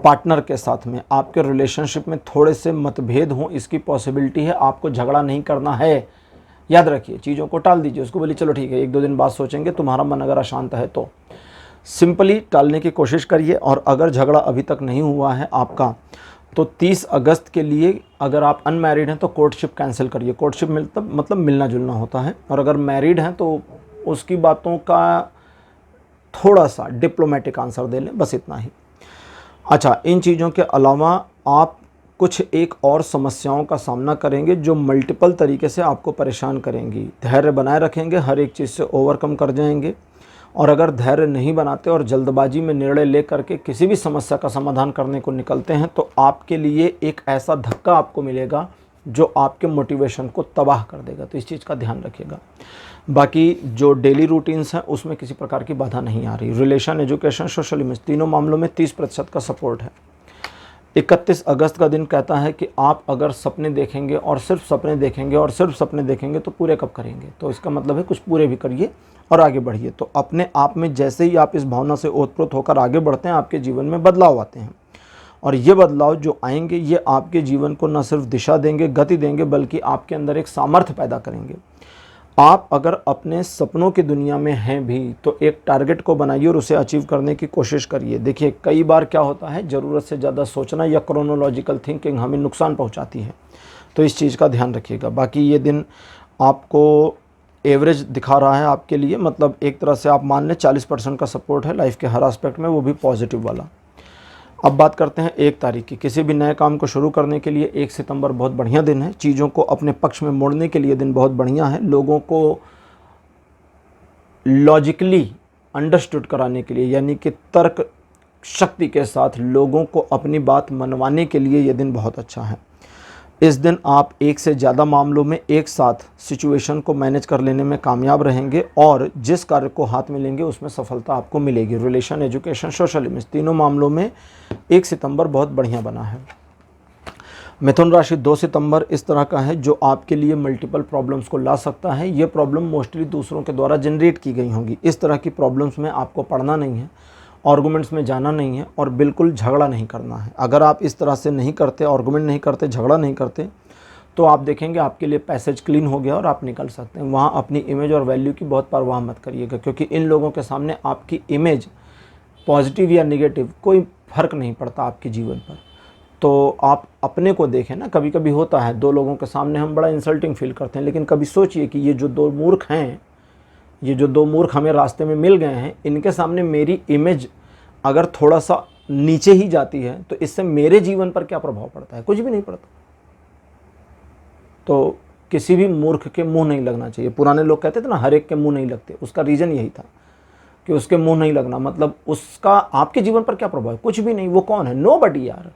पार्टनर के साथ में आपके रिलेशनशिप में थोड़े से मतभेद हों, इसकी पॉसिबिलिटी है। आपको झगड़ा नहीं करना है, याद रखिए, चीज़ों को टाल दीजिए। उसको बोलिए चलो ठीक है, 1-2 दिन बाद सोचेंगे। तुम्हारा मन अगर अशांत है तो सिंपली टालने की कोशिश करिए। और अगर झगड़ा अभी तक नहीं हुआ है आपका, तो 30 अगस्त के लिए अगर आप अनमैरिड हैं तो कोर्टशिप कैंसिल करिए। कोर्टशिप मतलब मिलना जुलना होता है। और अगर मैरिड हैं तो उसकी बातों का थोड़ा सा डिप्लोमेटिक आंसर दे लें, बस इतना ही। अच्छा, इन चीज़ों के अलावा आप कुछ एक और समस्याओं का सामना करेंगे जो मल्टीपल तरीके से आपको परेशान करेंगी। धैर्य बनाए रखेंगे, हर एक चीज़ से ओवरकम कर जाएंगे। और अगर धैर्य नहीं बनाते और जल्दबाजी में निर्णय ले करके किसी भी समस्या का समाधान करने को निकलते हैं, तो आपके लिए एक ऐसा धक्का आपको मिलेगा जो आपके मोटिवेशन को तबाह कर देगा। तो इस चीज़ का ध्यान रखिएगा। बाकी जो डेली रूटीन्स हैं उसमें किसी प्रकार की बाधा नहीं आ रही। रिलेशन, एजुकेशन, सोशल इमेज, तीनों मामलों में 30% का सपोर्ट है। 31 अगस्त का दिन कहता है कि आप अगर सपने देखेंगे और सिर्फ सपने देखेंगे और सिर्फ सपने देखेंगे तो पूरे कब करेंगे। तो इसका मतलब है कुछ पूरे भी करिए और आगे बढ़िए। तो अपने आप में जैसे ही आप इस भावना से ओतप्रोत होकर आगे बढ़ते हैं, आपके जीवन में बदलाव आते हैं। और ये बदलाव जो आएंगे ये आपके जीवन को न सिर्फ दिशा देंगे, गति देंगे, बल्कि आपके अंदर एक सामर्थ्य पैदा करेंगे। आप अगर अपने सपनों की दुनिया में हैं भी तो एक टारगेट को बनाइए और उसे अचीव करने की कोशिश करिए। देखिए, कई बार क्या होता है, ज़रूरत से ज़्यादा सोचना या क्रोनोलॉजिकल थिंकिंग हमें नुकसान पहुंचाती है। तो इस चीज़ का ध्यान रखिएगा। बाकी ये दिन आपको एवरेज दिखा रहा है आपके लिए, मतलब एक तरह से आप मान लें 40% का सपोर्ट है लाइफ के हर एस्पेक्ट में, वो भी पॉजिटिव वाला। अब बात करते हैं 1 तारीख की। किसी भी नए काम को शुरू करने के लिए 1 सितंबर बहुत बढ़िया दिन है। चीज़ों को अपने पक्ष में मोड़ने के लिए दिन बहुत बढ़िया है। लोगों को लॉजिकली अंडरस्टूड कराने के लिए, यानी कि तर्क शक्ति के साथ लोगों को अपनी बात मनवाने के लिए यह दिन बहुत अच्छा है। इस दिन आप एक से ज़्यादा मामलों में एक साथ सिचुएशन को मैनेज कर लेने में कामयाब रहेंगे और जिस कार्य को हाथ में लेंगे उसमें सफलता आपको मिलेगी। रिलेशन, एजुकेशन, सोशल इमेज, तीनों मामलों में 1 सितंबर बहुत बढ़िया बना है। मिथुन राशि 2 सितंबर इस तरह का है जो आपके लिए मल्टीपल प्रॉब्लम्स को ला सकता है। ये प्रॉब्लम मोस्टली दूसरों के द्वारा जनरेट की गई होंगी। इस तरह की प्रॉब्लम्स में आपको पढ़ना नहीं है, आर्गूमेंट्स में जाना नहीं है और बिल्कुल झगड़ा नहीं करना है। अगर आप इस तरह से नहीं करते, आर्गूमेंट नहीं करते, झगड़ा नहीं करते, तो आप देखेंगे आपके लिए पैसेज क्लीन हो गया और आप निकल सकते हैं। वहाँ अपनी इमेज और वैल्यू की बहुत परवाह मत करिएगा, क्योंकि इन लोगों के सामने आपकी इमेज पॉजिटिव या नेगेटिव कोई फ़र्क नहीं पड़ता आपके जीवन पर। तो आप अपने को देखें ना, कभी कभी होता है 2 लोगों के सामने हम बड़ा इंसल्टिंग फील करते हैं, लेकिन कभी सोचिए कि ये जो 2 मूर्ख हैं, ये जो 2 मूर्ख हमें रास्ते में मिल गए हैं, इनके सामने मेरी इमेज अगर थोड़ा सा नीचे ही जाती है तो इससे मेरे जीवन पर क्या प्रभाव पड़ता है? कुछ भी नहीं पड़ता। तो किसी भी मूर्ख के मुंह नहीं लगना चाहिए। पुराने लोग कहते थे ना, हर एक के मुंह नहीं लगते, उसका रीज़न यही था कि उसके मुंह नहीं लगना मतलब उसका आपके जीवन पर क्या प्रभाव है? कुछ भी नहीं। वो कौन है? नोबडी यार।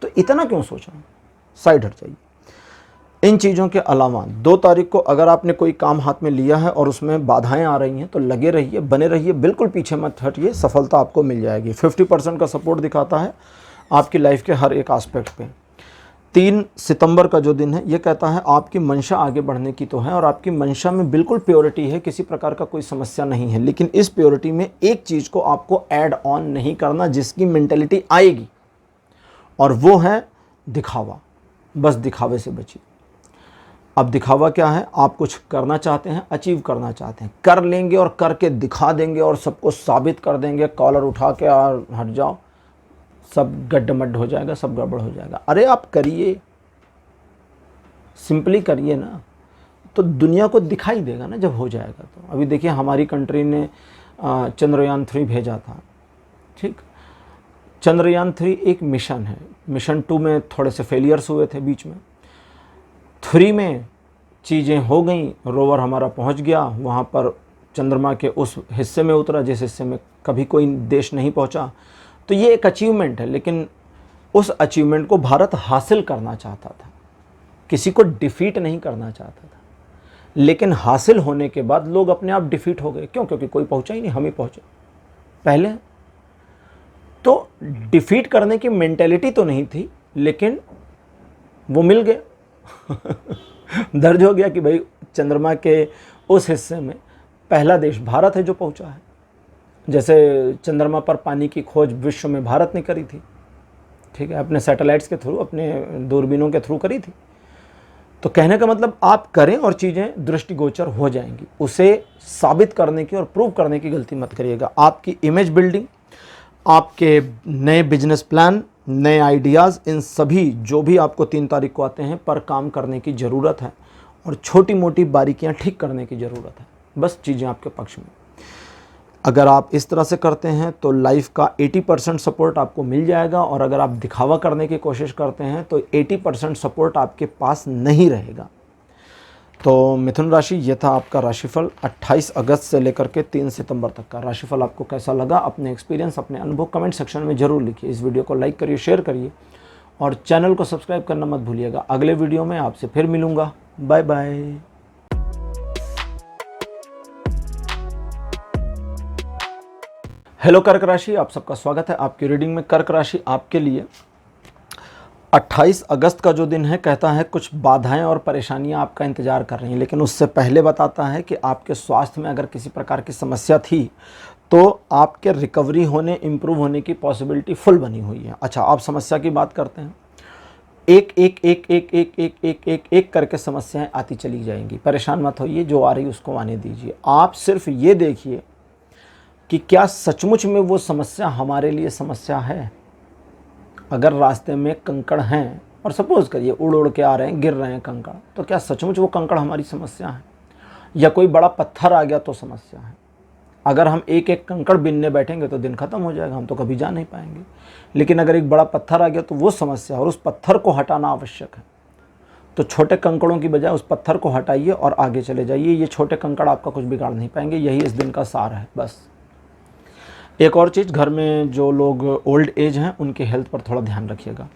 तो इतना क्यों सोचना? साइड हट जाइए। इन चीज़ों के अलावा 2 तारीख को अगर आपने कोई काम हाथ में लिया है और उसमें बाधाएं आ रही हैं तो लगे रहिए, बने रहिए, बिल्कुल पीछे मत हटिए, सफलता आपको मिल जाएगी। 50% का सपोर्ट दिखाता है आपकी लाइफ के हर एक एस्पेक्ट पे। 3 सितंबर का जो दिन है ये कहता है आपकी मंशा आगे बढ़ने की तो है और आपकी मंशा में बिल्कुल प्योरिटी है, किसी प्रकार का कोई समस्या नहीं है। लेकिन इस प्योरिटी में एक चीज़ को आपको ऐड ऑन नहीं करना जिसकी मेंटेलिटी आएगी, और वो है दिखावा। बस दिखावे से बचिए। अब दिखावा क्या है? आप कुछ करना चाहते हैं, अचीव करना चाहते हैं, कर लेंगे और करके दिखा देंगे और सबको साबित कर देंगे, कॉलर उठा के और हट जाओ, सब गड्ढमड्ढ हो जाएगा, सब गड़बड़ हो जाएगा। अरे आप करिए, सिंपली करिए ना, तो दुनिया को दिखाई देगा ना जब हो जाएगा। तो अभी देखिए हमारी कंट्री ने चंद्रयान 3 भेजा था, ठीक। चंद्रयान 3 एक मिशन है। मिशन 2 में थोड़े से फेलियर्स हुए थे बीच में। 3 में चीज़ें हो गई, रोवर हमारा पहुंच गया, वहाँ पर चंद्रमा के उस हिस्से में उतरा जिस हिस्से में कभी कोई देश नहीं पहुंचा। तो ये एक अचीवमेंट है, लेकिन उस अचीवमेंट को भारत हासिल करना चाहता था, किसी को डिफीट नहीं करना चाहता था। लेकिन हासिल होने के बाद लोग अपने आप डिफीट हो गए। क्यों? क्योंकि कोई पहुंचा ही नहीं, हम ही पहुंचे पहले। तो डिफीट करने की मेंटेलिटी तो नहीं थी, लेकिन वो मिल गए। दर्ज हो गया कि भाई चंद्रमा के उस हिस्से में पहला देश भारत है जो पहुंचा है। जैसे चंद्रमा पर पानी की खोज विश्व में भारत ने करी थी, ठीक है, अपने सैटेलाइट्स के थ्रू, अपने दूरबीनों के थ्रू करी थी। तो कहने का मतलब आप करें और चीज़ें दृष्टिगोचर हो जाएंगी। उसे साबित करने की और प्रूव करने की गलती मत करिएगा। आपकी इमेज बिल्डिंग, आपके नए बिजनेस प्लान, नए आइडियाज़, इन सभी जो भी आपको 3 तारीख को आते हैं पर काम करने की ज़रूरत है और छोटी मोटी बारीकियां ठीक करने की ज़रूरत है। बस चीज़ें आपके पक्ष में। अगर आप इस तरह से करते हैं तो लाइफ का 80% सपोर्ट आपको मिल जाएगा, और अगर आप दिखावा करने की कोशिश करते हैं तो 80% सपोर्ट आपके पास नहीं रहेगा। तो मिथुन राशि, ये था आपका राशिफल 28 अगस्त से लेकर के 3 सितंबर तक का। राशिफल आपको कैसा लगा, अपने एक्सपीरियंस, अपने अनुभव कमेंट सेक्शन में ज़रूर लिखिए। इस वीडियो को लाइक करिए, शेयर करिए और चैनल को सब्सक्राइब करना मत भूलिएगा। अगले वीडियो में आपसे फिर मिलूँगा। Bye bye. हेलो कर्क राशि, आप सबका स्वागत है आपकी रीडिंग में। कर्क राशि आपके लिए 28 अगस्त का जो दिन है, कहता है कुछ बाधाएं और परेशानियां आपका इंतज़ार कर रही हैं, लेकिन उससे पहले बताता है कि आपके स्वास्थ्य में अगर किसी प्रकार की समस्या थी तो आपके रिकवरी होने, इम्प्रूव होने की पॉसिबिलिटी फुल बनी हुई है। अच्छा, आप समस्या की बात करते हैं, एक एक एक एक एक एक एक एक एक करके समस्याएं आती चली जाएंगी। परेशान मत होइए, जो आ रही उसको आने दीजिए। आप सिर्फ ये देखिए कि क्या सचमुच में वो समस्या हमारे लिए समस्या है। अगर रास्ते में कंकड़ हैं और सपोज करिए उड़ उड़ के आ रहे हैं, गिर रहे हैं कंकड़, तो क्या सचमुच वो कंकड़ हमारी समस्या है? या कोई बड़ा पत्थर आ गया तो समस्या है? अगर हम एक एक कंकड़ बिनने बैठेंगे तो दिन खत्म हो जाएगा, हम तो कभी जा नहीं पाएंगे। लेकिन अगर एक बड़ा पत्थर आ गया तो वो समस्या है और उस पत्थर को हटाना आवश्यक है। तो छोटे कंकड़ों की बजाय उस पत्थर को हटाइए और आगे चले जाइए। ये छोटे कंकड़ आपका कुछ बिगाड़ नहीं पाएंगे। यही इस दिन का सार है बस। एक और चीज़, घर में जो लोग ओल्ड एज हैं उनके हेल्थ पर थोड़ा ध्यान रखिएगा।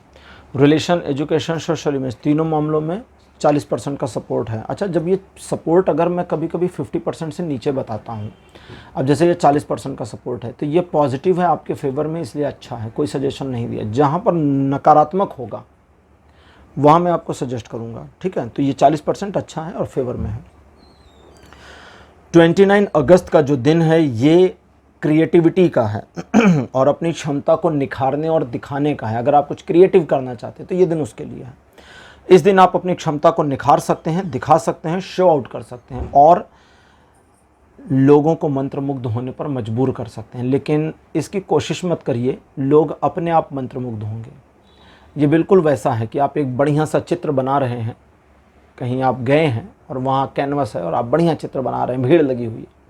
रिलेशन, एजुकेशन, सोशल इमेज, तीनों मामलों में 40% का सपोर्ट है। अच्छा, जब ये सपोर्ट अगर मैं कभी कभी 50% से नीचे बताता हूँ, अब जैसे ये 40% का सपोर्ट है तो ये पॉजिटिव है आपके फेवर में, इसलिए अच्छा है, कोई सजेशन नहीं दिया। जहाँ पर नकारात्मक होगा वहाँ मैं आपको सजेस्ट करूँगा, ठीक है। तो ये 40% अच्छा है और फेवर में है। 29 अगस्त का जो दिन है ये क्रिएटिविटी का है और अपनी क्षमता को निखारने और दिखाने का है। अगर आप कुछ क्रिएटिव करना चाहते हैं तो ये दिन उसके लिए है। इस दिन आप अपनी क्षमता को निखार सकते हैं, दिखा सकते हैं, शो आउट कर सकते हैं और लोगों को मंत्रमुग्ध होने पर मजबूर कर सकते हैं। लेकिन इसकी कोशिश मत करिए, लोग अपने आप मंत्रमुग्ध होंगे। ये बिल्कुल वैसा है कि आप एक बढ़िया सा चित्र बना रहे हैं, कहीं आप गए हैं और वहाँ कैनवस है और आप बढ़िया चित्र बना रहे हैं, भीड़ लगी हुई है,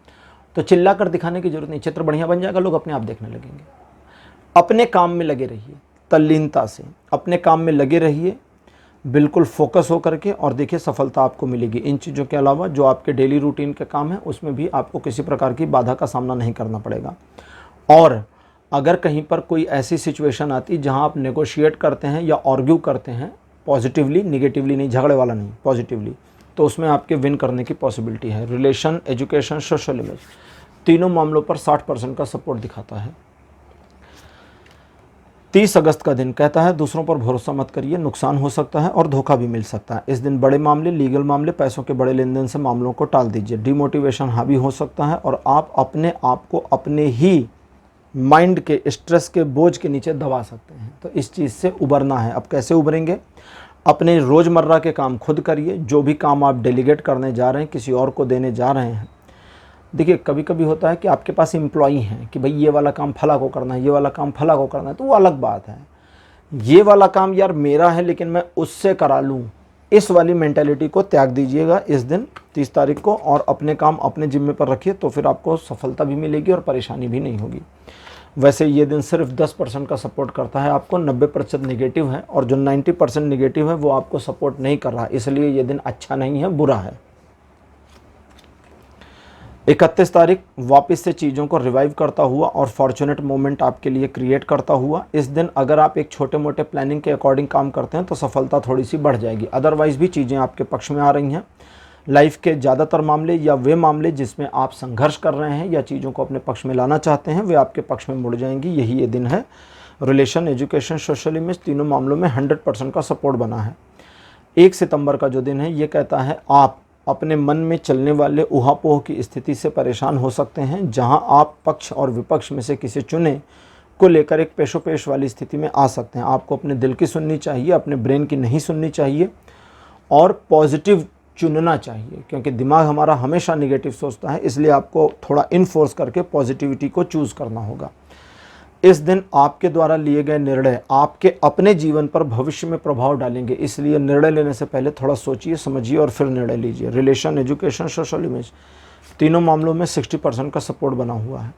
तो चिल्ला कर दिखाने की जरूरत नहीं। चित्र बढ़िया बन जाएगा, लोग अपने आप देखने लगेंगे। अपने काम में लगे रहिए, तल्लीनता से अपने काम में लगे रहिए, बिल्कुल फोकस हो करके, और देखिए सफलता आपको मिलेगी। इन चीज़ों के अलावा जो आपके डेली रूटीन के काम है उसमें भी आपको किसी प्रकार की बाधा का सामना नहीं करना पड़ेगा। और अगर कहीं पर कोई ऐसी सिचुएशन आती जहां आप नेगोशिएट करते हैं या आर्ग्यू करते हैं, पॉजिटिवली, निगेटिवली नहीं, झगड़े वाला नहीं, पॉजिटिवली, तो उसमें आपके विन करने की पॉसिबिलिटी है। रिलेशन, एजुकेशन, सोशल इमेज, तीनों मामलों पर 60% का सपोर्ट दिखाता है। 30 अगस्त का दिन कहता है दूसरों पर भरोसा मत करिए, नुकसान हो सकता है और धोखा भी मिल सकता है। इस दिन बड़े मामले, लीगल मामले, पैसों के बड़े लेन देन से मामलों को टाल दीजिए। डिमोटिवेशन हावी हो सकता है और आप अपने आप को अपने ही माइंड के स्ट्रेस के बोझ के नीचे दबा सकते हैं। तो इस चीज़ से उबरना है। अब कैसे उबरेंगे? अपने रोज़मर्रा के काम खुद करिए। जो भी काम आप डेलीगेट करने जा रहे हैं, किसी और को देने जा रहे हैं, देखिए कभी कभी होता है कि आपके पास एम्प्लॉई हैं कि भाई ये वाला काम फला को करना है, ये वाला काम फला को करना है, तो वो अलग बात है। ये वाला काम यार मेरा है लेकिन मैं उससे करा लूँ, इस वाली मेंटालिटी को त्याग दीजिएगा इस दिन 30 तारीख को, और अपने काम अपने जिम्मे पर रखिए, तो फिर आपको सफलता भी मिलेगी और परेशानी भी नहीं होगी। वैसे ये दिन सिर्फ 10% का सपोर्ट करता है आपको, 90% निगेटिव है, और जो 90% निगेटिव है वो आपको सपोर्ट नहीं कर रहा, इसलिए ये दिन अच्छा नहीं है, बुरा है। 31 तारीख वापस से चीज़ों को रिवाइव करता हुआ और फॉर्चुनेट मोमेंट आपके लिए क्रिएट करता हुआ। इस दिन अगर आप एक छोटे मोटे प्लानिंग के अकॉर्डिंग काम करते हैं तो सफलता थोड़ी सी बढ़ जाएगी। अदरवाइज़ भी चीज़ें आपके पक्ष में आ रही हैं। लाइफ के ज़्यादातर मामले या वे मामले जिसमें आप संघर्ष कर रहे हैं या चीज़ों को अपने पक्ष में लाना चाहते हैं, वे आपके पक्ष में मुड़ जाएंगी। यही ये दिन है। रिलेशन, एजुकेशन, सोशल इमेज, तीनों मामलों में 100% का सपोर्ट बना है। 1 सितंबर का जो दिन है ये कहता है आप अपने मन में चलने वाले ऊहापोह की स्थिति से परेशान हो सकते हैं, जहां आप पक्ष और विपक्ष में से किसी चुने को लेकर एक पेशोपेश वाली स्थिति में आ सकते हैं। आपको अपने दिल की सुननी चाहिए, अपने ब्रेन की नहीं सुननी चाहिए और पॉजिटिव चुनना चाहिए, क्योंकि दिमाग हमारा हमेशा निगेटिव सोचता है। इसलिए आपको थोड़ा इनफोर्स करके पॉजिटिविटी को चूज़ करना होगा। इस दिन आपके द्वारा लिए गए निर्णय आपके अपने जीवन पर भविष्य में प्रभाव डालेंगे, इसलिए निर्णय लेने से पहले थोड़ा सोचिए, समझिए और फिर निर्णय लीजिए। रिलेशन, एजुकेशन, सोशल इमेज, तीनों मामलों में 60% का सपोर्ट बना हुआ है।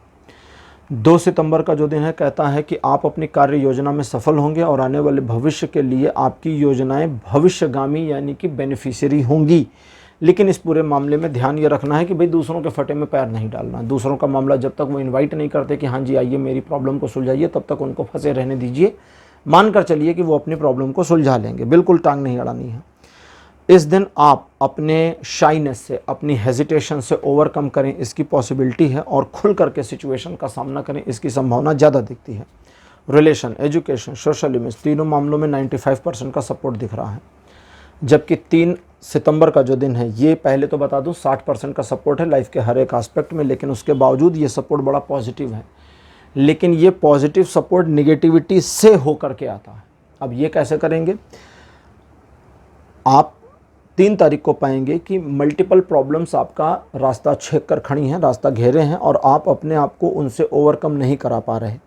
2 सितंबर का जो दिन है कहता है कि आप अपनी कार्य योजना में सफल होंगे और आने वाले भविष्य के लिए आपकी योजनाएं भविष्यगामी यानी कि बेनिफिशियरी होंगी। लेकिन इस पूरे मामले में ध्यान ये रखना है कि भाई दूसरों के फटे में पैर नहीं डालना। दूसरों का मामला जब तक वो इनवाइट नहीं करते कि हाँ जी आइए मेरी प्रॉब्लम को सुलझाइए, तब तक उनको फंसे रहने दीजिए। मानकर चलिए कि वो अपनी प्रॉब्लम को सुलझा लेंगे, बिल्कुल टांग नहीं अड़ानी है। इस दिन आप अपने शाइनेस से, अपनी हेजिटेशन से ओवरकम करें, इसकी पॉसिबिलिटी है, और खुल करके सिचुएशन का सामना करें, इसकी संभावना ज़्यादा दिखती है। रिलेशन, एजुकेशन, सोशल इमेज, तीनों मामलों में 95% का सपोर्ट दिख रहा है। जबकि 3 सितंबर का जो दिन है, ये पहले तो बता दूं 60% का सपोर्ट है लाइफ के हर एक एस्पेक्ट में, लेकिन उसके बावजूद ये सपोर्ट बड़ा पॉजिटिव है। लेकिन ये पॉजिटिव सपोर्ट निगेटिविटी से होकर के आता है। अब ये कैसे करेंगे? आप 3 तारीख को पाएंगे कि मल्टीपल प्रॉब्लम्स आपका रास्ता छेक कर खड़ी हैं, रास्ता घेरे हैं, और आप अपने आप को उनसे ओवरकम नहीं करा पा रहे।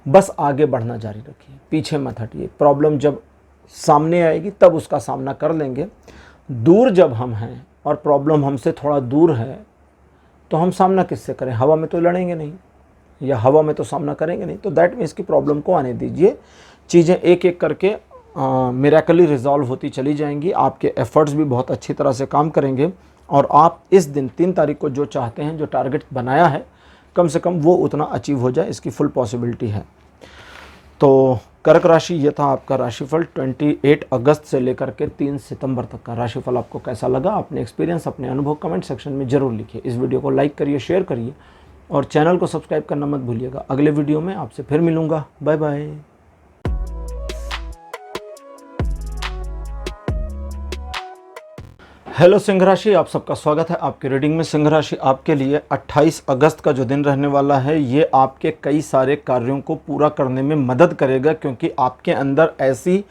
बस आगे बढ़ना जारी रखिए, पीछे मत हटिए। प्रॉब्लम जब सामने आएगी तब उसका सामना कर लेंगे। दूर जब हम हैं और प्रॉब्लम हमसे थोड़ा दूर है तो हम सामना किससे करें? हवा में तो लड़ेंगे नहीं, या हवा में तो सामना करेंगे नहीं। तो दैट मीन्स की प्रॉब्लम को आने दीजिए। चीज़ें एक एक करके मिरेकली रिजॉल्व होती चली जाएंगी। आपके एफर्ट्स भी बहुत अच्छी तरह से काम करेंगे और आप इस दिन 3 तारीख को जो चाहते हैं, जो टारगेट बनाया है, कम से कम वो उतना अचीव हो जाए, इसकी फुल पॉसिबिलिटी है। तो कर्क राशि, ये था आपका राशिफल 28 अगस्त से लेकर के 3 सितंबर तक का राशिफल। आपको कैसा लगा? अपने एक्सपीरियंस, अपने अनुभव कमेंट सेक्शन में ज़रूर लिखिए। इस वीडियो को लाइक करिए, शेयर करिए और चैनल को सब्सक्राइब करना मत भूलिएगा। अगले वीडियो में आपसे फिर मिलूँगा। Bye bye. हेलो सिंह राशि, आप सबका स्वागत है आपकी रीडिंग में। सिंह राशि आपके लिए 28 अगस्त का जो दिन रहने वाला है, ये आपके कई सारे कार्यों को पूरा करने में मदद करेगा, क्योंकि आपके अंदर ऐसी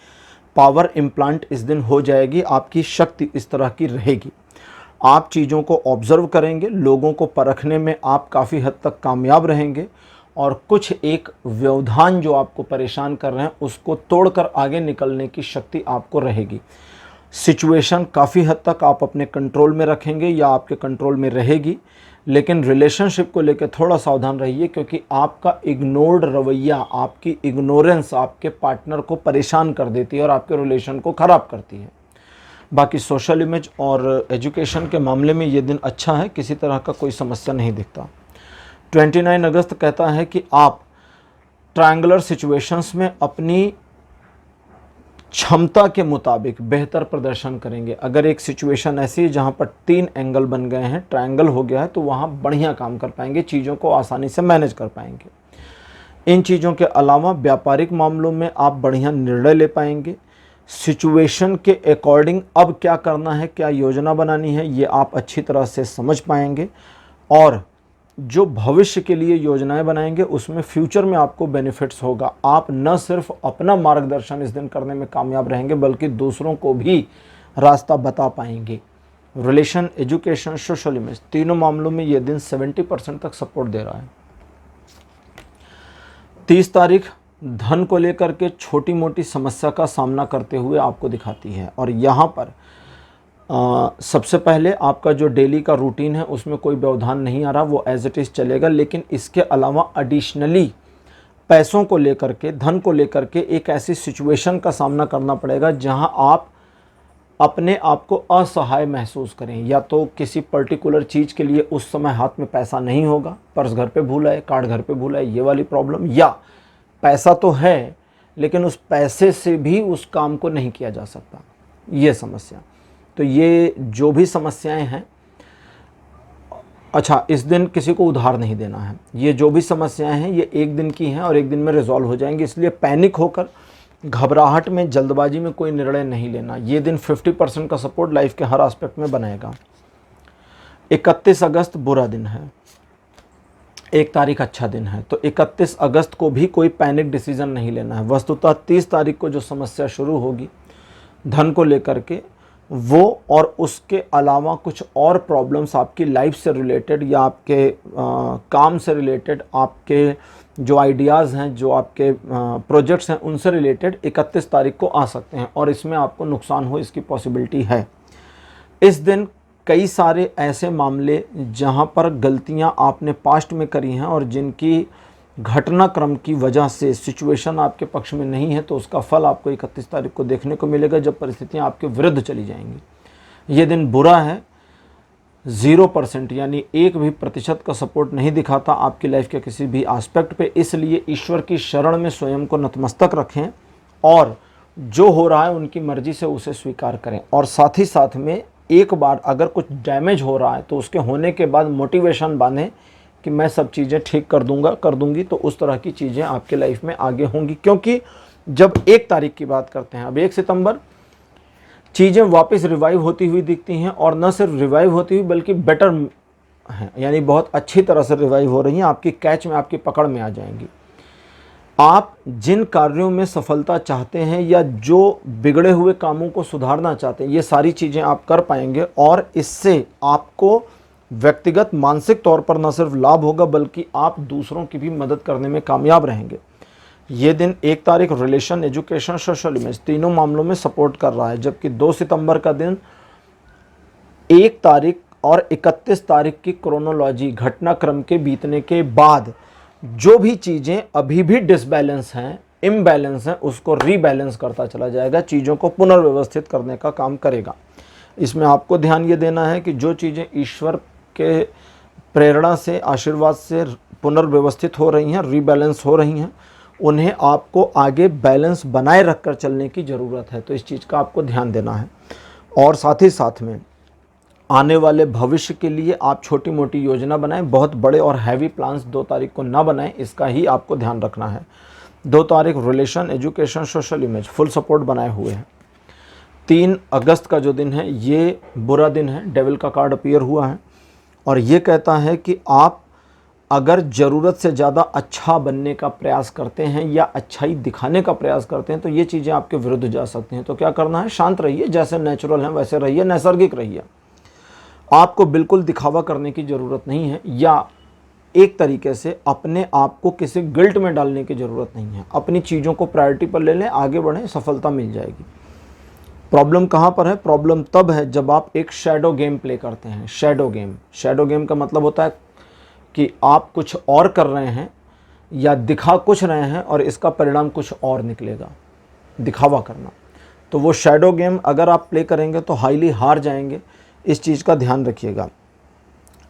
पावर इम्प्लांट इस दिन हो जाएगी, आपकी शक्ति इस तरह की रहेगी। आप चीज़ों को ऑब्जर्व करेंगे, लोगों को परखने में आप काफ़ी हद तक कामयाब रहेंगे, और कुछ एक व्यवधान जो आपको परेशान कर रहे हैं उसको तोड़कर आगे निकलने की शक्ति आपको रहेगी। सिचुएशन काफ़ी हद तक आप अपने कंट्रोल में रखेंगे या आपके कंट्रोल में रहेगी, लेकिन रिलेशनशिप को लेकर थोड़ा सावधान रहिए, क्योंकि आपका इग्नोर्ड रवैया, आपकी इग्नोरेंस आपके पार्टनर को परेशान कर देती है और आपके रिलेशन को ख़राब करती है। बाकी सोशल इमेज और एजुकेशन के मामले में ये दिन अच्छा है, किसी तरह का कोई समस्या नहीं दिखता। 29 अगस्त कहता है कि आप ट्रायंगुलर सिचुएशंस में अपनी क्षमता के मुताबिक बेहतर प्रदर्शन करेंगे। अगर एक सिचुएशन ऐसी है जहाँ पर 3 एंगल बन गए हैं, ट्रायंगल हो गया है, तो वहाँ बढ़िया काम कर पाएंगे, चीज़ों को आसानी से मैनेज कर पाएंगे। इन चीज़ों के अलावा व्यापारिक मामलों में आप बढ़िया निर्णय ले पाएंगे। सिचुएशन के अकॉर्डिंग अब क्या करना है, क्या योजना बनानी है, ये आप अच्छी तरह से समझ पाएंगे, और जो भविष्य के लिए योजनाएं बनाएंगे उसमें फ्यूचर में आपको बेनिफिट्स होगा। आप न सिर्फ अपना मार्गदर्शन इस दिन करने में कामयाब रहेंगे, बल्कि दूसरों को भी रास्ता बता पाएंगे। रिलेशन, एजुकेशन, सोशल इमेज, तीनों मामलों में ये दिन 70% तक सपोर्ट दे रहा है। 30 तारीख धन को लेकर के छोटी मोटी समस्या का सामना करते हुए आपको दिखाती है, और यहाँ पर सबसे पहले आपका जो डेली का रूटीन है उसमें कोई व्यवधान नहीं आ रहा, वो एज इट इज़ चलेगा। लेकिन इसके अलावा एडिशनली पैसों को लेकर के, धन को लेकर के एक ऐसी सिचुएशन का सामना करना पड़ेगा जहां आप अपने आप को असहाय महसूस करें। या तो किसी पर्टिकुलर चीज़ के लिए उस समय हाथ में पैसा नहीं होगा, पर्स घर पे भूल आए, कार्ड घर पे भूल आए, ये वाली प्रॉब्लम, या पैसा तो है लेकिन उस पैसे से भी उस काम को नहीं किया जा सकता, ये समस्या। तो ये जो भी समस्याएं हैं, अच्छा इस दिन किसी को उधार नहीं देना है। ये जो भी समस्याएं हैं ये एक दिन की हैं और एक दिन में रिजॉल्व हो जाएंगी, इसलिए पैनिक होकर, घबराहट में, जल्दबाजी में कोई निर्णय नहीं लेना। ये दिन 50% का सपोर्ट लाइफ के हर एस्पेक्ट में बनाएगा। 31 अगस्त बुरा दिन है। 1 तारीख अच्छा दिन है, तो 31 अगस्त को भी कोई पैनिक डिसीजन नहीं लेना है। वस्तुतः 30 तारीख को जो समस्या शुरू होगी धन को लेकर के, वो और उसके अलावा कुछ और प्रॉब्लम्स आपकी लाइफ से रिलेटेड या आपके काम से रिलेटेड, आपके जो आइडियाज़ हैं, जो आपके प्रोजेक्ट्स हैं, उनसे रिलेटेड 31 तारीख को आ सकते हैं और इसमें आपको नुकसान हो इसकी पॉसिबिलिटी है। इस दिन कई सारे ऐसे मामले जहां पर गलतियां आपने पास्ट में करी हैं और जिनकी घटनाक्रम की वजह से सिचुएशन आपके पक्ष में नहीं है, तो उसका फल आपको 31 तारीख को देखने को मिलेगा जब परिस्थितियां आपके विरुद्ध चली जाएंगी। ये दिन बुरा है, 0% यानी 1 भी प्रतिशत का सपोर्ट नहीं दिखाता आपकी लाइफ के किसी भी एस्पेक्ट पे। इसलिए ईश्वर की शरण में स्वयं को नतमस्तक रखें और जो हो रहा है उनकी मर्जी से उसे स्वीकार करें। और साथ ही साथ में एक बार अगर कुछ डैमेज हो रहा है तो उसके होने के बाद मोटिवेशन बांधें कि मैं सब चीज़ें ठीक कर दूंगा, कर दूंगी, तो उस तरह की चीज़ें आपके लाइफ में आगे होंगी। क्योंकि जब 1 तारीख की बात करते हैं, अब 1 सितंबर, चीज़ें वापस रिवाइव होती हुई दिखती हैं और न सिर्फ रिवाइव होती हुई बल्कि बेटर हैं, यानी बहुत अच्छी तरह से रिवाइव हो रही हैं, आपकी कैच में, आपकी पकड़ में आ जाएंगी। आप जिन कार्यों में सफलता चाहते हैं या जो बिगड़े हुए कामों को सुधारना चाहते हैं, ये सारी चीज़ें आप कर पाएंगे और इससे आपको व्यक्तिगत मानसिक तौर पर न सिर्फ लाभ होगा बल्कि आप दूसरों की भी मदद करने में कामयाब रहेंगे। ये दिन 1 तारीख रिलेशन, एजुकेशन, सोशल इमेज तीनों मामलों में सपोर्ट कर रहा है, जबकि 2 सितंबर का दिन 1 तारीख और 31 तारीख की क्रोनोलॉजी घटनाक्रम के बीतने के बाद जो भी चीज़ें अभी भी डिसबैलेंस हैं, इम्बैलेंस हैं, उसको रीबैलेंस करता चला जाएगा, चीज़ों को पुनर्व्यवस्थित करने का काम करेगा। इसमें आपको ध्यान ये देना है कि जो चीज़ें ईश्वर के प्रेरणा से, आशीर्वाद से पुनर्व्यवस्थित हो रही हैं, रीबैलेंस हो रही हैं, उन्हें आपको आगे बैलेंस बनाए रखकर चलने की ज़रूरत है। तो इस चीज़ का आपको ध्यान देना है। और साथ ही साथ में आने वाले भविष्य के लिए आप छोटी मोटी योजना बनाएं, बहुत बड़े और हैवी प्लान्स 2 तारीख को ना बनाएं, इसका ही आपको ध्यान रखना है। 2 तारीख relation, education, social image full support बनाए हुए हैं। 3 अगस्त का जो दिन है ये बुरा दिन है, डेविल का कार्ड अपीयर हुआ है और ये कहता है कि आप अगर ज़रूरत से ज़्यादा अच्छा बनने का प्रयास करते हैं या अच्छाई दिखाने का प्रयास करते हैं तो ये चीज़ें आपके विरुद्ध जा सकती हैं। तो क्या करना है, शांत रहिए, जैसे नेचुरल हैं वैसे रहिए, नैसर्गिक रहिए। आपको बिल्कुल दिखावा करने की ज़रूरत नहीं है या एक तरीके से अपने आप को किसी गिल्ट में डालने की ज़रूरत नहीं है। अपनी चीज़ों को प्रायोरिटी पर ले लें, आगे बढ़ें, सफलता मिल जाएगी। प्रॉब्लम कहाँ पर है? प्रॉब्लम तब है जब आप एक शैडो गेम प्ले करते हैं। शैडो गेम का मतलब होता है कि आप कुछ और कर रहे हैं या दिखा कुछ रहे हैं और इसका परिणाम कुछ और निकलेगा, दिखावा करना। तो वो शैडो गेम अगर आप प्ले करेंगे तो हाईली हार जाएंगे, इस चीज़ का ध्यान रखिएगा।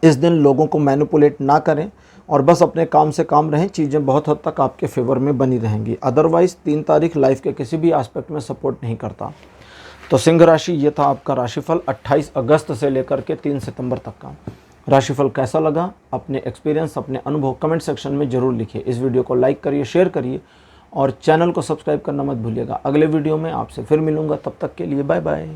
इस दिन लोगों को मैनिपुलेट ना करें और बस अपने काम से काम रहें, चीज़ें बहुत हद तक आपके फेवर में बनी रहेंगी। अदरवाइज़ 3 तारीख लाइफ के किसी भी एस्पेक्ट में सपोर्ट नहीं करता। तो सिंह राशि, ये था आपका राशिफल 28 अगस्त से लेकर के 3 सितंबर तक का। राशिफल कैसा लगा, अपने एक्सपीरियंस, अपने अनुभव कमेंट सेक्शन में ज़रूर लिखिए। इस वीडियो को लाइक करिए, शेयर करिए और चैनल को सब्सक्राइब करना मत भूलिएगा। अगले वीडियो में आपसे फिर मिलूँगा, तब तक के लिए बाय बाय।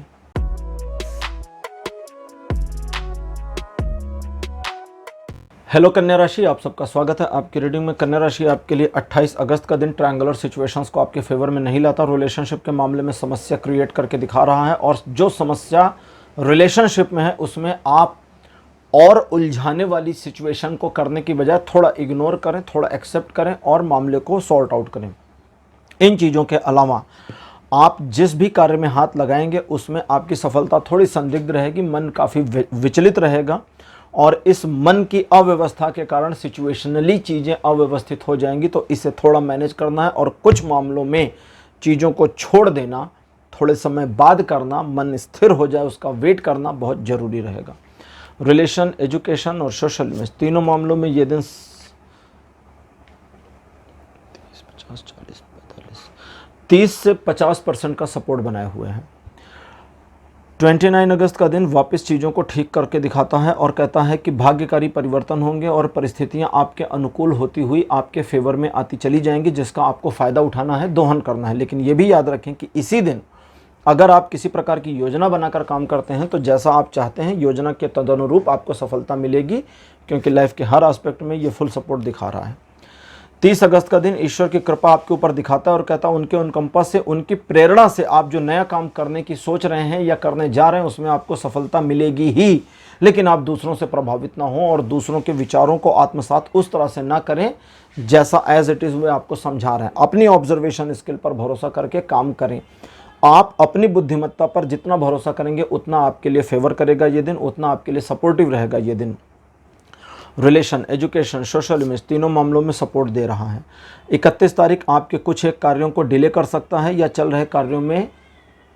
हेलो कन्या राशि, आप सबका स्वागत है आपकी रीडिंग में। कन्या राशि आपके लिए 28 अगस्त का दिन ट्रायंगुलर सिचुएशंस को आपके फेवर में नहीं लाता, रिलेशनशिप के मामले में समस्या क्रिएट करके दिखा रहा है और जो समस्या रिलेशनशिप में है उसमें आप और उलझाने वाली सिचुएशन को करने की बजाय थोड़ा इग्नोर करें, थोड़ा एक्सेप्ट करें और मामले को सॉर्ट आउट करें। इन चीज़ों के अलावा आप जिस भी कार्य में हाथ लगाएंगे उसमें आपकी सफलता थोड़ी संदिग्ध रहेगी, मन काफ़ी विचलित रहेगा और इस मन की अव्यवस्था के कारण सिचुएशनली चीज़ें अव्यवस्थित हो जाएंगी। तो इसे थोड़ा मैनेज करना है और कुछ मामलों में चीज़ों को छोड़ देना, थोड़े समय बाद करना, मन स्थिर हो जाए उसका वेट करना बहुत ज़रूरी रहेगा। रिलेशन, एजुकेशन और सोशल में तीनों मामलों में ये दिन 30 से 50% का सपोर्ट बनाए हुए हैं। 29 अगस्त का दिन वापस चीज़ों को ठीक करके दिखाता है और कहता है कि भाग्यकारी परिवर्तन होंगे और परिस्थितियां आपके अनुकूल होती हुई आपके फेवर में आती चली जाएंगी, जिसका आपको फ़ायदा उठाना है, दोहन करना है। लेकिन ये भी याद रखें कि इसी दिन अगर आप किसी प्रकार की योजना बनाकर काम करते हैं तो जैसा आप चाहते हैं योजना के तदनुरूप आपको सफलता मिलेगी, क्योंकि लाइफ के हर एस्पेक्ट में ये फुल सपोर्ट दिखा रहा है। 30 अगस्त का दिन ईश्वर की कृपा आपके ऊपर दिखाता है और कहता है उनके अनुकंपा से, उनकी प्रेरणा से आप जो नया काम करने की सोच रहे हैं या करने जा रहे हैं उसमें आपको सफलता मिलेगी ही, लेकिन आप दूसरों से प्रभावित ना हो और दूसरों के विचारों को आत्मसात उस तरह से ना करें जैसा एज इट इज़ वे आपको समझा रहे हैं। अपनी ऑब्जर्वेशन स्किल पर भरोसा करके काम करें। आप अपनी बुद्धिमत्ता पर जितना भरोसा करेंगे उतना आपके लिए फेवर करेगा ये दिन, उतना आपके लिए सपोर्टिव रहेगा ये दिन। रिलेशन, एजुकेशन, सोशल इमेज तीनों मामलों में सपोर्ट दे रहा है। 31 तारीख आपके कुछ एक कार्यों को डिले कर सकता है या चल रहे कार्यों में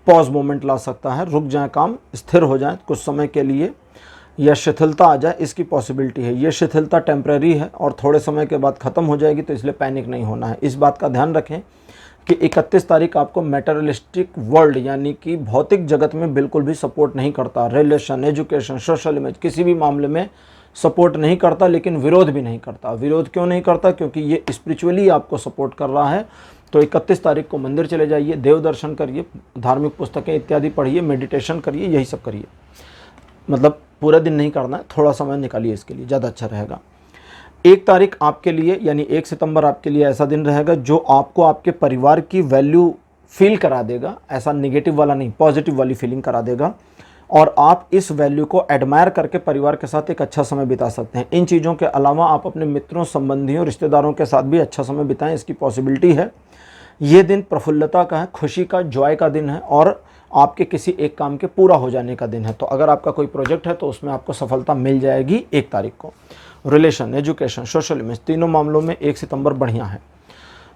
पॉज मोमेंट ला सकता है, रुक जाए, काम स्थिर हो जाए कुछ समय के लिए या शिथिलता आ जाए, इसकी पॉसिबिलिटी है। ये शिथिलता टेम्परेरी है और थोड़े समय के बाद ख़त्म हो जाएगी, तो इसलिए पैनिक नहीं होना है। इस बात का ध्यान रखें कि 31 तारीख आपको मैटेरियलिस्टिक वर्ल्ड यानी कि भौतिक जगत में बिल्कुल भी सपोर्ट नहीं करता। रिलेशन, एजुकेशन, सोशल इमेज किसी भी मामले में सपोर्ट नहीं करता, लेकिन विरोध भी नहीं करता। विरोध क्यों नहीं करता? क्योंकि ये स्पिरिचुअली आपको सपोर्ट कर रहा है। तो 31 तारीख को मंदिर चले जाइए, देव दर्शन करिए, धार्मिक पुस्तकें इत्यादि पढ़िए, मेडिटेशन करिए, यही सब करिए। मतलब पूरा दिन नहीं करना है, थोड़ा समय निकालिए इसके लिए, ज़्यादा अच्छा रहेगा। 1 तारीख आपके लिए यानी 1 सितंबर आपके लिए ऐसा दिन रहेगा जो आपको आपके परिवार की वैल्यू फील करा देगा। ऐसा नेगेटिव वाला नहीं, पॉजिटिव वाली फीलिंग करा देगा और आप इस वैल्यू को एडमायर करके परिवार के साथ एक अच्छा समय बिता सकते हैं। इन चीज़ों के अलावा आप अपने मित्रों, संबंधियों, रिश्तेदारों के साथ भी अच्छा समय बिताएं, इसकी पॉसिबिलिटी है। ये दिन प्रफुल्लता का है, खुशी का, जॉय का दिन है और आपके किसी एक काम के पूरा हो जाने का दिन है। तो अगर आपका कोई प्रोजेक्ट है तो उसमें आपको सफलता मिल जाएगी 1 तारीख को। रिलेशन, एजुकेशन, सोशल इमेज तीनों मामलों में 1 सितंबर बढ़िया है।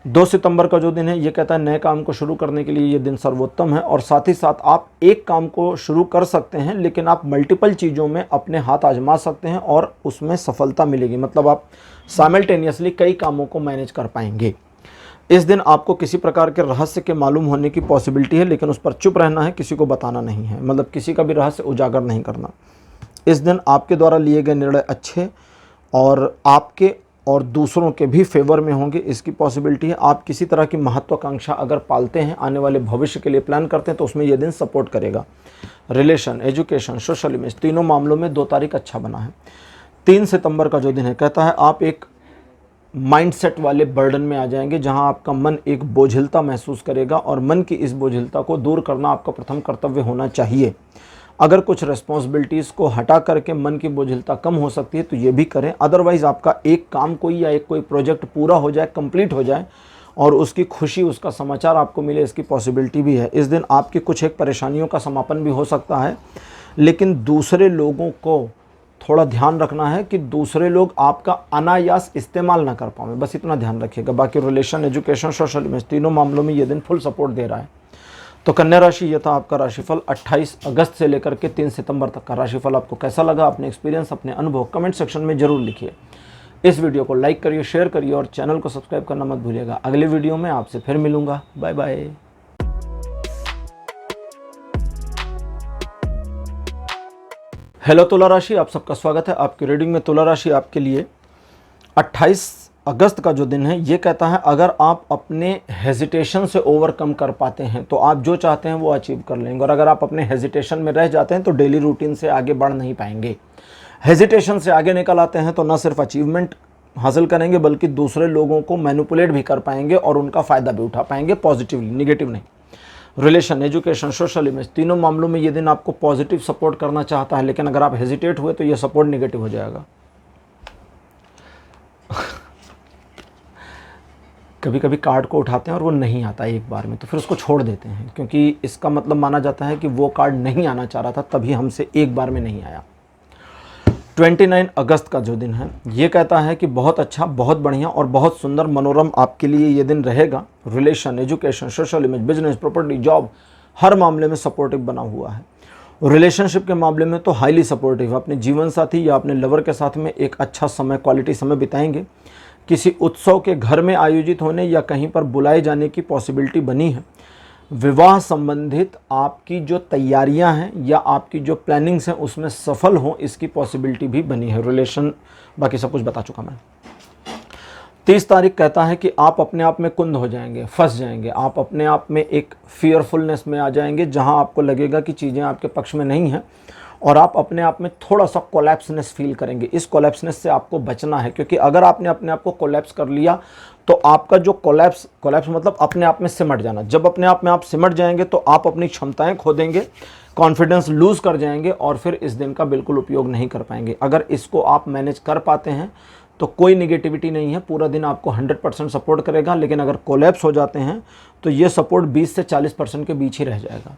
2 सितंबर का जो दिन है ये कहता है नए काम को शुरू करने के लिए ये दिन सर्वोत्तम है और साथ ही साथ आप एक काम को शुरू कर सकते हैं लेकिन आप मल्टीपल चीज़ों में अपने हाथ आजमा सकते हैं और उसमें सफलता मिलेगी। मतलब आप साइमल्टेनियसली कई कामों को मैनेज कर पाएंगे। इस दिन आपको किसी प्रकार के रहस्य के मालूम होने की पॉसिबिलिटी है, लेकिन उस पर चुप रहना है, किसी को बताना नहीं है। मतलब किसी का भी रहस्य उजागर नहीं करना। इस दिन आपके द्वारा लिए गए निर्णय अच्छे और आपके और दूसरों के भी फेवर में होंगे, इसकी पॉसिबिलिटी है। आप किसी तरह की महत्वाकांक्षा अगर पालते हैं, आने वाले भविष्य के लिए प्लान करते हैं, तो उसमें यह दिन सपोर्ट करेगा। रिलेशन, एजुकेशन, सोशल इमेज तीनों मामलों में 2 तारीख अच्छा बना है। 3 सितंबर का जो दिन है कहता है आप एक माइंडसेट वाले बर्डन में आ जाएंगे जहां आपका मन एक बोझिलता महसूस करेगा और मन की इस बोझिलता को दूर करना आपका प्रथम कर्तव्य होना चाहिए। अगर कुछ रिस्पॉन्सिबिलिटीज़ को हटा करके मन की बोझिलता कम हो सकती है तो ये भी करें। अदरवाइज़ आपका एक काम कोई या एक कोई प्रोजेक्ट पूरा हो जाए, कंप्लीट हो जाए और उसकी खुशी, उसका समाचार आपको मिले, इसकी पॉसिबिलिटी भी है। इस दिन आपकी कुछ एक परेशानियों का समापन भी हो सकता है, लेकिन दूसरे लोगों को थोड़ा ध्यान रखना है कि दूसरे लोग आपका अनायास इस्तेमाल ना कर पाएं, बस इतना ध्यान रखिएगा। बाकी रिलेशन, एजुकेशन, सोशल इमेज तीनों मामलों में ये दिन फुल सपोर्ट दे रहा है। तो कन्या राशि, ये था आपका राशिफल 28 अगस्त से लेकर के 3 सितंबर तक का राशिफल। आपको कैसा लगा? अपने एक्सपीरियंस, अपने अनुभव कमेंट सेक्शन में जरूर लिखिए। इस वीडियो को लाइक करिए, शेयर करिए और चैनल को सब्सक्राइब करना मत भूलिएगा। अगले वीडियो में आपसे फिर मिलूंगा। Bye bye. हेलो तुला राशि, आप सबका स्वागत है आपकी रीडिंग में। तुला राशि आपके लिए 28 अगस्त का जो दिन है ये कहता है अगर आप अपने हेजिटेशन से ओवरकम कर पाते हैं तो आप जो चाहते हैं वो अचीव कर लेंगे, और अगर आप अपने हेजिटेशन में रह जाते हैं तो डेली रूटीन से आगे बढ़ नहीं पाएंगे। हेजिटेशन से आगे निकल आते हैं तो न सिर्फ अचीवमेंट हासिल करेंगे बल्कि दूसरे लोगों को मैनिपुलेट भी कर पाएंगे और उनका फ़ायदा भी उठा पाएंगे, पॉजिटिवली, निगेटिव नहीं। रिलेशन, एजुकेशन, सोशल इमेज तीनों मामलों में ये दिन आपको पॉजिटिव सपोर्ट करना चाहता है, लेकिन अगर आप हेजिटेट हुए तो ये सपोर्ट नेगेटिव हो जाएगा। कभी कभी कार्ड को उठाते हैं और वो नहीं आता एक बार में, तो फिर उसको छोड़ देते हैं, क्योंकि इसका मतलब माना जाता है कि वो कार्ड नहीं आना चाह रहा था, तभी हमसे एक बार में नहीं आया। 29 अगस्त का जो दिन है ये कहता है कि बहुत अच्छा, बहुत बढ़िया और बहुत सुंदर, मनोरम आपके लिए ये दिन रहेगा। Relation, education, social image, business, property, job हर मामले में सपोर्टिव बना हुआ है। रिलेशनशिप के मामले में तो हाईली सपोर्टिव, अपने जीवन साथी या अपने लवर के साथ में एक अच्छा समय, क्वालिटी समय बिताएंगे। किसी उत्सव के घर में आयोजित होने या कहीं पर बुलाए जाने की पॉसिबिलिटी बनी है। विवाह संबंधित आपकी जो तैयारियां हैं या आपकी जो प्लानिंग्स हैं उसमें सफल हों, इसकी पॉसिबिलिटी भी बनी है। रिलेशन, बाकी सब कुछ बता चुका मैं। 30 तारीख कहता है कि आप अपने आप में कुंद हो जाएंगे, फंस जाएंगे, आप अपने आप में एक फियरफुलनेस में आ जाएंगे जहां आपको लगेगा कि चीज़ें आपके पक्ष में नहीं हैं और आप अपने आप में थोड़ा सा कोलैप्सनेस फील करेंगे। इस कोलैप्सनेस से आपको बचना है, क्योंकि अगर आपने अपने आप को कोलैप्स कर लिया तो आपका जो कोलैप्स मतलब अपने आप में सिमट जाना, जब अपने आप में आप सिमट जाएंगे तो आप अपनी क्षमताएं खो देंगे, कॉन्फिडेंस लूज़ कर जाएंगे और फिर इस दिन का बिल्कुल उपयोग नहीं कर पाएंगे। अगर इसको आप मैनेज कर पाते हैं तो कोई निगेटिविटी नहीं है, पूरा दिन आपको 100% सपोर्ट करेगा। लेकिन अगर कोलैप्स हो जाते हैं तो ये सपोर्ट 20 से 40% के बीच ही रह जाएगा।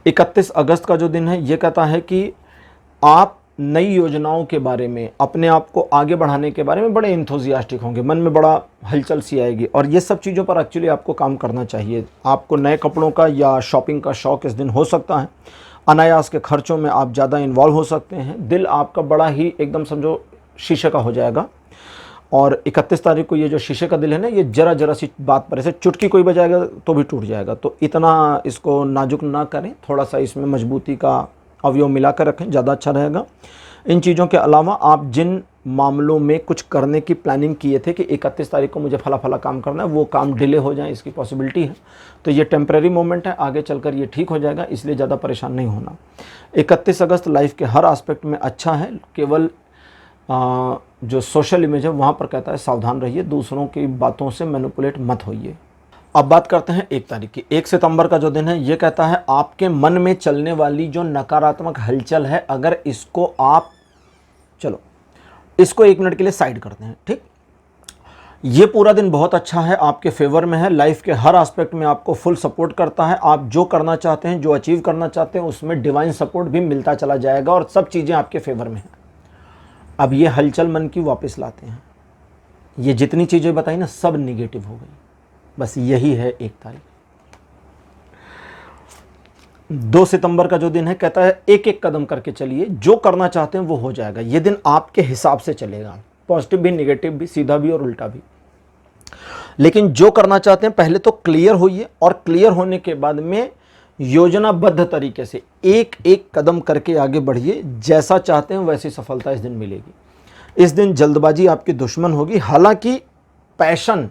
31 अगस्त का जो दिन है ये कहता है कि आप नई योजनाओं के बारे में, अपने आप को आगे बढ़ाने के बारे में बड़े इंथुजियास्टिक होंगे, मन में बड़ा हलचल सी आएगी और ये सब चीज़ों पर एक्चुअली आपको काम करना चाहिए। आपको नए कपड़ों का या शॉपिंग का शौक़ इस दिन हो सकता है। अनायास के खर्चों में आप ज़्यादा इन्वॉल्व हो सकते हैं। दिल आपका बड़ा ही एकदम समझो शीशे का हो जाएगा। और 31 तारीख को ये जो शीशे का दिल है ना, ये जरा सी बात पर ऐसे चुटकी कोई बजाएगा तो भी टूट जाएगा। तो इतना इसको नाजुक ना करें, थोड़ा सा इसमें मजबूती का अवयव मिलाकर रखें, ज़्यादा अच्छा रहेगा। इन चीज़ों के अलावा आप जिन मामलों में कुछ करने की प्लानिंग किए थे कि 31 तारीख को मुझे फला काम करना है, वो काम डिले हो जाए इसकी पॉसिबिलिटी है। तो ये टेम्परेरी मोमेंट है, आगे चलकर ये ठीक हो जाएगा, इसलिए ज़्यादा परेशान नहीं होना। 31 अगस्त लाइफ के हर एस्पेक्ट में अच्छा है, केवल जो सोशल इमेज है वहाँ पर कहता है सावधान रहिए, दूसरों की बातों से मैनिपुलेट मत होइए। अब बात करते हैं 1 तारीख की। 1 सितंबर का जो दिन है ये कहता है आपके मन में चलने वाली जो नकारात्मक हलचल है, अगर इसको आप चलो इसको 1 मिनट के लिए साइड करते हैं, ठीक। ये पूरा दिन बहुत अच्छा है, आपके फेवर में है, लाइफ के हर एस्पेक्ट में आपको फुल सपोर्ट करता है। आप जो करना चाहते हैं, जो अचीव करना चाहते हैं, उसमें डिवाइन सपोर्ट भी मिलता चला जाएगा और सब चीज़ें आपके फेवर में हैं। अब ये हलचल मन की वापस लाते हैं। ये जितनी चीज़ें बताई ना सब निगेटिव हो गई, बस यही है 1 तारीख। 2 सितंबर का जो दिन है कहता है एक एक कदम करके चलिए, जो करना चाहते हैं वो हो जाएगा। ये दिन आपके हिसाब से चलेगा, पॉजिटिव भी, नेगेटिव भी, सीधा भी और उल्टा भी। लेकिन जो करना चाहते हैं पहले तो क्लियर होइए और क्लियर होने के बाद में योजनाबद्ध तरीके से एक एक कदम करके आगे बढ़िए। जैसा चाहते हैं वैसी सफलता इस दिन मिलेगी। इस दिन जल्दबाजी आपकी दुश्मन होगी, हालांकि पैशन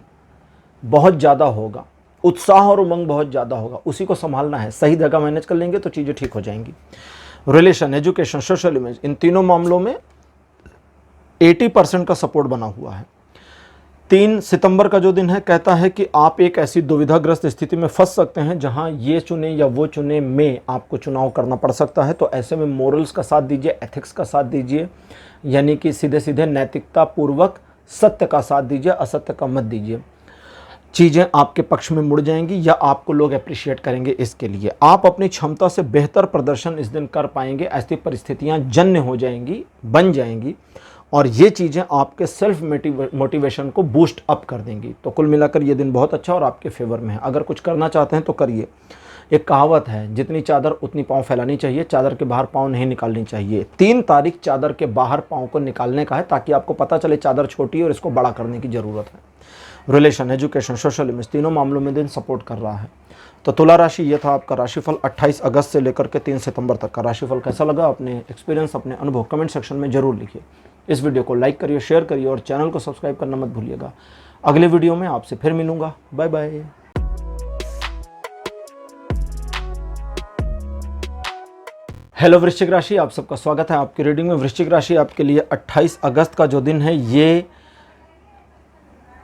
बहुत ज़्यादा होगा, उत्साह और उमंग बहुत ज़्यादा होगा, उसी को संभालना है। सही जगह मैनेज कर लेंगे तो चीज़ें ठीक हो जाएंगी। रिलेशन, एजुकेशन, सोशल इमेज, इन तीनों मामलों में 80% का सपोर्ट बना हुआ है। 3 सितंबर का जो दिन है कहता है कि आप एक ऐसी दुविधाग्रस्त स्थिति में फंस सकते हैं जहां ये चुने या वो चुने में आपको चुनाव करना पड़ सकता है। तो ऐसे में मोरल्स का साथ दीजिए, एथिक्स का साथ दीजिए, यानी कि सीधे सीधे नैतिकता पूर्वक सत्य का साथ दीजिए, असत्य का मत दीजिए। चीज़ें आपके पक्ष में मुड़ जाएंगी या आपको लोग अप्रिशिएट करेंगे। इसके लिए आप अपनी क्षमता से बेहतर प्रदर्शन इस दिन कर पाएंगे। ऐसी परिस्थितियां जन्य हो जाएंगी, बन जाएंगी और ये चीज़ें आपके सेल्फ मोटिवेशन को बूस्ट अप कर देंगी। तो कुल मिलाकर ये दिन बहुत अच्छा और आपके फेवर में है। अगर कुछ करना चाहते हैं तो करिए। एक कहावत है, जितनी चादर उतनी पाँव फैलानी चाहिए, चादर के बाहर पाँव नहीं निकालनी चाहिए। 3 तारीख चादर के बाहर पाँव को निकालने का है, ताकि आपको पता चले चादर छोटी है और इसको बड़ा करने की ज़रूरत है। रिलेशन, एजुकेशन, सोशल इमेज, तीनों मामलों में दिन सपोर्ट कर रहा है। तो तुला राशि, ये था आपका राशिफल 28 अगस्त से लेकर के 3 सितंबर तक का राशिफल। कैसा लगा, अपने एक्सपीरियंस, अपने अनुभव कमेंट सेक्शन में जरूर लिखिए। इस वीडियो को लाइक करिए, शेयर करिए और चैनल को सब्सक्राइब करना मत भूलिएगा। अगले वीडियो में आपसे फिर मिलूंगा। Bye bye. हेलो वृश्चिक राशि, आप सबका स्वागत है आपकी रीडिंग में। वृश्चिक राशि आपके लिए 28 अगस्त का जो दिन है ये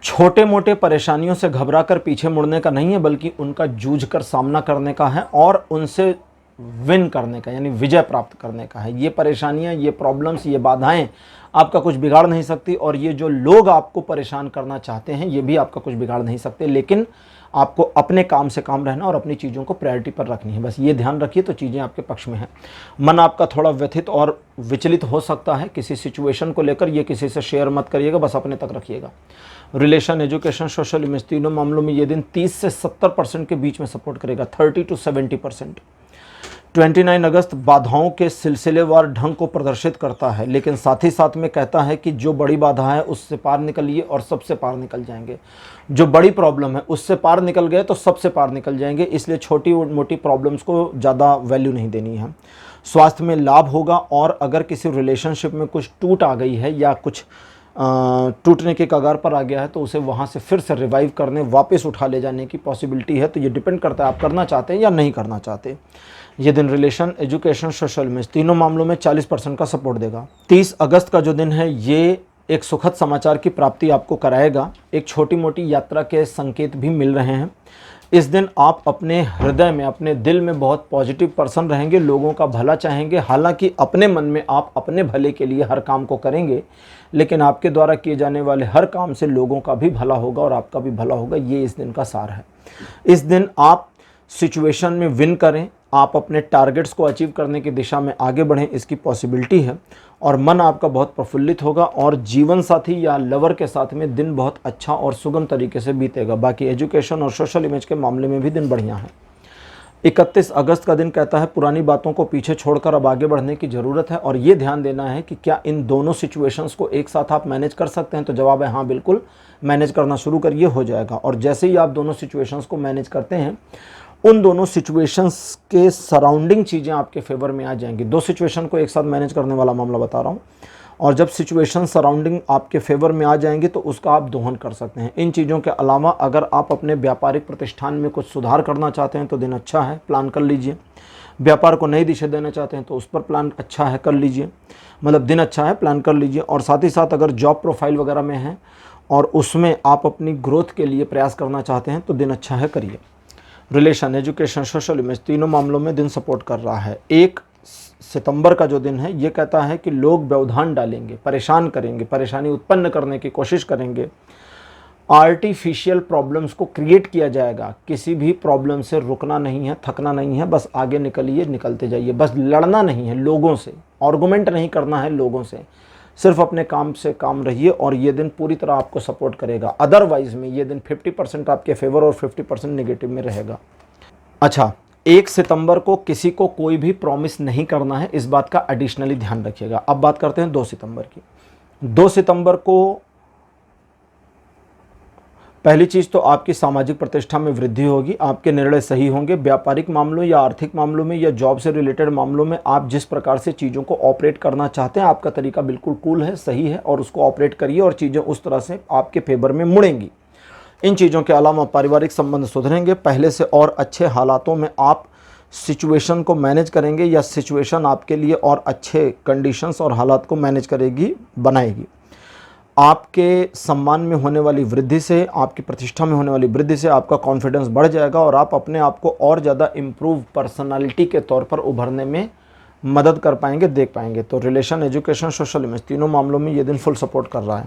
छोटे मोटे परेशानियों से घबराकर पीछे मुड़ने का नहीं है, बल्कि उनका जूझकर सामना करने का है और उनसे विन करने का, यानी विजय प्राप्त करने का है। ये परेशानियां, ये प्रॉब्लम्स, ये बाधाएं आपका कुछ बिगाड़ नहीं सकती और ये जो लोग आपको परेशान करना चाहते हैं ये भी आपका कुछ बिगाड़ नहीं सकते। लेकिन आपको अपने काम से काम रहना और अपनी चीज़ों को प्रायोरिटी पर रखनी है, बस ये ध्यान रखिए तो चीज़ें आपके पक्ष में हैं। मन आपका थोड़ा व्यथित और विचलित हो सकता है किसी सिचुएशन को लेकर, ये किसी से शेयर मत करिएगा, बस अपने तक रखिएगा। रिलेशन, एजुकेशन, सोशल इमेज, तीनों मामलों में ये दिन 30 से 70% के बीच में सपोर्ट करेगा, 30 to 70%। 29 अगस्त बाधाओं के सिलसिलेवार ढंग को प्रदर्शित करता है, लेकिन साथ ही साथ में कहता है कि जो बड़ी बाधा है उससे पार निकलिए और सबसे पार निकल जाएंगे। जो बड़ी प्रॉब्लम है उससे पार निकल गए तो सबसे पार निकल जाएंगे, इसलिए छोटी मोटी प्रॉब्लम्स को ज़्यादा वैल्यू नहीं देनी है। स्वास्थ्य में लाभ होगा और अगर किसी रिलेशनशिप में कुछ टूट आ गई है या कुछ टूटने के कगार पर आ गया है तो उसे वहाँ से फिर से रिवाइव करने, वापस उठा ले जाने की पॉसिबिलिटी है। तो ये डिपेंड करता है आप करना चाहते हैं या नहीं करना चाहते। ये दिन रिलेशन, एजुकेशन, सोशल में तीनों मामलों में 40% का सपोर्ट देगा। 30 अगस्त का जो दिन है ये एक सुखद समाचार की प्राप्ति आपको कराएगा। एक छोटी मोटी यात्रा के संकेत भी मिल रहे हैं। इस दिन आप अपने हृदय में, अपने दिल में बहुत पॉजिटिव पर्सन रहेंगे, लोगों का भला चाहेंगे। हालांकि अपने मन में आप अपने भले के लिए हर काम को करेंगे, लेकिन आपके द्वारा किए जाने वाले हर काम से लोगों का भी भला होगा और आपका भी भला होगा। ये इस दिन का सार है। इस दिन आप सिचुएशन में विन करें, आप अपने टारगेट्स को अचीव करने की दिशा में आगे बढ़ें, इसकी पॉसिबिलिटी है। और मन आपका बहुत प्रफुल्लित होगा और जीवन साथी या लवर के साथ में दिन बहुत अच्छा और सुगम तरीके से बीतेगा। बाकी एजुकेशन और सोशल इमेज के मामले में भी दिन बढ़िया है। 31 अगस्त का दिन कहता है पुरानी बातों को पीछे छोड़कर अब आगे बढ़ने की ज़रूरत है। और ये ध्यान देना है कि क्या इन दोनों सिचुएशंस को एक साथ आप मैनेज कर सकते हैं। तो जवाब है हाँ, बिल्कुल मैनेज करना शुरू करिए, हो जाएगा। और जैसे ही आप दोनों सिचुएशंस को मैनेज करते हैं, उन दोनों सिचुएशंस के सराउंडिंग चीज़ें आपके फेवर में आ जाएंगी। दो सिचुएशन को एक साथ मैनेज करने वाला मामला बता रहा हूँ। और जब सिचुएशन सराउंडिंग आपके फेवर में आ जाएंगे तो उसका आप दोहन कर सकते हैं। इन चीज़ों के अलावा अगर आप अपने व्यापारिक प्रतिष्ठान में कुछ सुधार करना चाहते हैं तो दिन अच्छा है, प्लान कर लीजिए। व्यापार को नई दिशा देना चाहते हैं तो उस पर प्लान अच्छा है, कर लीजिए। मतलब दिन अच्छा है, प्लान कर लीजिए। और साथ ही साथ अगर जॉब प्रोफाइल वगैरह में है और उसमें आप अपनी ग्रोथ के लिए प्रयास करना चाहते हैं तो दिन अच्छा है, करिए। रिलेशन, एजुकेशन, सोशल इमेज तीनों मामलों में दिन सपोर्ट कर रहा है। 1 सितंबर का जो दिन है ये कहता है कि लोग व्यवधान डालेंगे, परेशान करेंगे, परेशानी उत्पन्न करने की कोशिश करेंगे। आर्टिफिशियल प्रॉब्लम्स को क्रिएट किया जाएगा। किसी भी प्रॉब्लम से रुकना नहीं है, थकना नहीं है, बस आगे निकलिए, निकलते जाइए। बस लड़ना नहीं है लोगों से, आर्गुमेंट नहीं करना है लोगों से, सिर्फ अपने काम से काम रहिए और ये दिन पूरी तरह आपको सपोर्ट करेगा। अदरवाइज में ये दिन 50% आपके फेवर और 50% नेगेटिव में रहेगा। अच्छा, 1 सितंबर को किसी को कोई भी प्रॉमिस नहीं करना है, इस बात का एडिशनली ध्यान रखिएगा। अब बात करते हैं 2 सितंबर की। 2 सितंबर को पहली चीज़ तो आपकी सामाजिक प्रतिष्ठा में वृद्धि होगी, आपके निर्णय सही होंगे। व्यापारिक मामलों या आर्थिक मामलों में या जॉब से रिलेटेड मामलों में आप जिस प्रकार से चीज़ों को ऑपरेट करना चाहते हैं, आपका तरीका बिल्कुल कूल है, सही है और उसको ऑपरेट करिए और चीज़ें उस तरह से आपके फेवर में मुड़ेंगी। इन चीज़ों के अलावा पारिवारिक संबंध सुधरेंगे, पहले से और अच्छे हालातों में आप सिचुएशन को मैनेज करेंगे या सिचुएशन आपके लिए और अच्छे कंडीशंस और हालात को मैनेज करेगी, बनाएगी। आपके सम्मान में होने वाली वृद्धि से, आपकी प्रतिष्ठा में होने वाली वृद्धि से आपका कॉन्फिडेंस बढ़ जाएगा और आप अपने आप को और ज़्यादा इम्प्रूव पर्सनालिटी के तौर पर उभरने में मदद कर पाएंगे, देख पाएंगे। तो रिलेशन, एजुकेशन, सोशल इमेज तीनों मामलों में ये दिन फुल सपोर्ट कर रहा है।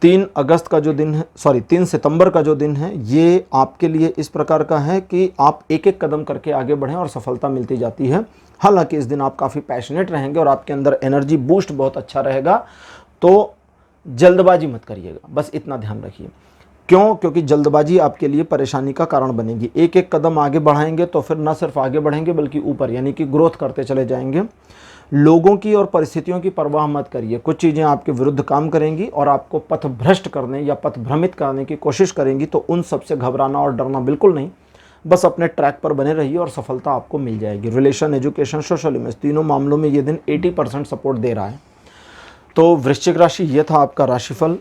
3 सितंबर का जो दिन है ये आपके लिए इस प्रकार का है कि आप एक एक कदम करके आगे बढ़ें और सफलता मिलती जाती है। हालांकि इस दिन आप काफ़ी पैशनेट रहेंगे और आपके अंदर एनर्जी बूस्ट बहुत अच्छा रहेगा। तो जल्दबाजी मत करिएगा, बस इतना ध्यान रखिए। क्यों? क्योंकि जल्दबाजी आपके लिए परेशानी का कारण बनेगी। एक एक कदम आगे बढ़ाएंगे तो फिर न सिर्फ आगे बढ़ेंगे बल्कि ऊपर यानी कि ग्रोथ करते चले जाएंगे। लोगों की और परिस्थितियों की परवाह मत करिए। कुछ चीज़ें आपके विरुद्ध काम करेंगी और आपको पथ भ्रष्ट करने या पथ भ्रमित करने की कोशिश करेंगी, तो उन सब से घबराना और डरना बिल्कुल नहीं। बस अपने ट्रैक पर बने रहिए और सफलता आपको मिल जाएगी। रिलेशन, एजुकेशन, सोशल इमेज तीनों मामलों में ये दिन 80% सपोर्ट दे रहा है। तो वृश्चिक राशि, ये था आपका राशिफल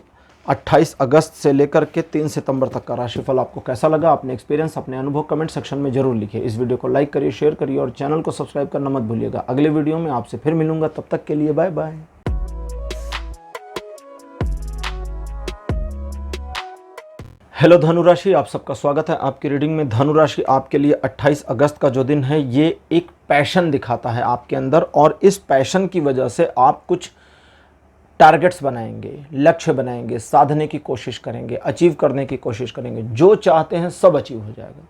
28 अगस्त से लेकर के 3 सितंबर तक का राशिफल। आपको कैसा लगा? अपने एक्सपीरियंस, अपने अनुभव कमेंट सेक्शन में जरूर लिखिए। इस वीडियो को लाइक करिए, शेयर करिए और चैनल को सब्सक्राइब करना मत भूलिएगा। अगले वीडियो में आपसे फिर मिलूंगा, तब तक के लिए बाय बाय। हेलो धनुराशि, आप सबका स्वागत है आपकी रीडिंग में। धनुराशि आपके लिए 28 अगस्त का जो दिन है ये एक पैशन दिखाता है आपके अंदर और इस पैशन की वजह से आप कुछ टारगेट्स बनाएंगे, लक्ष्य बनाएंगे, साधने की कोशिश करेंगे, अचीव करने की कोशिश करेंगे। जो चाहते हैं सब अचीव हो जाएगा।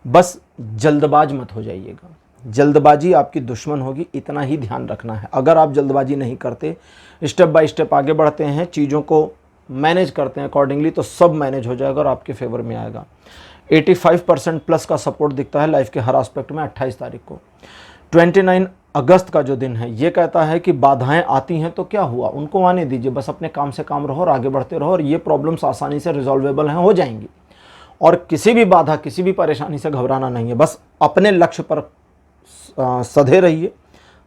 बस जल्दबाज मत हो जाइएगा। जल्दबाजी आपकी दुश्मन होगी, इतना ही ध्यान रखना है। अगर आप जल्दबाजी नहीं करते, स्टेप बाय स्टेप आगे बढ़ते हैं, चीज़ों को मैनेज करते हैं अकॉर्डिंगली, तो सब मैनेज हो जाएगा और आपके फेवर में आएगा। 85% प्लस का सपोर्ट दिखता है लाइफ के हर एस्पेक्ट में 28 तारीख को। 29 अगस्त का जो दिन है ये कहता है कि बाधाएं आती हैं तो क्या हुआ, उनको आने दीजिए। बस अपने काम से काम रहो और आगे बढ़ते रहो और ये प्रॉब्लम्स आसानी से रिजॉल्वेबल हैं, हो जाएंगी। और किसी भी बाधा, किसी भी परेशानी से घबराना नहीं है। बस अपने लक्ष्य पर सधे रहिए,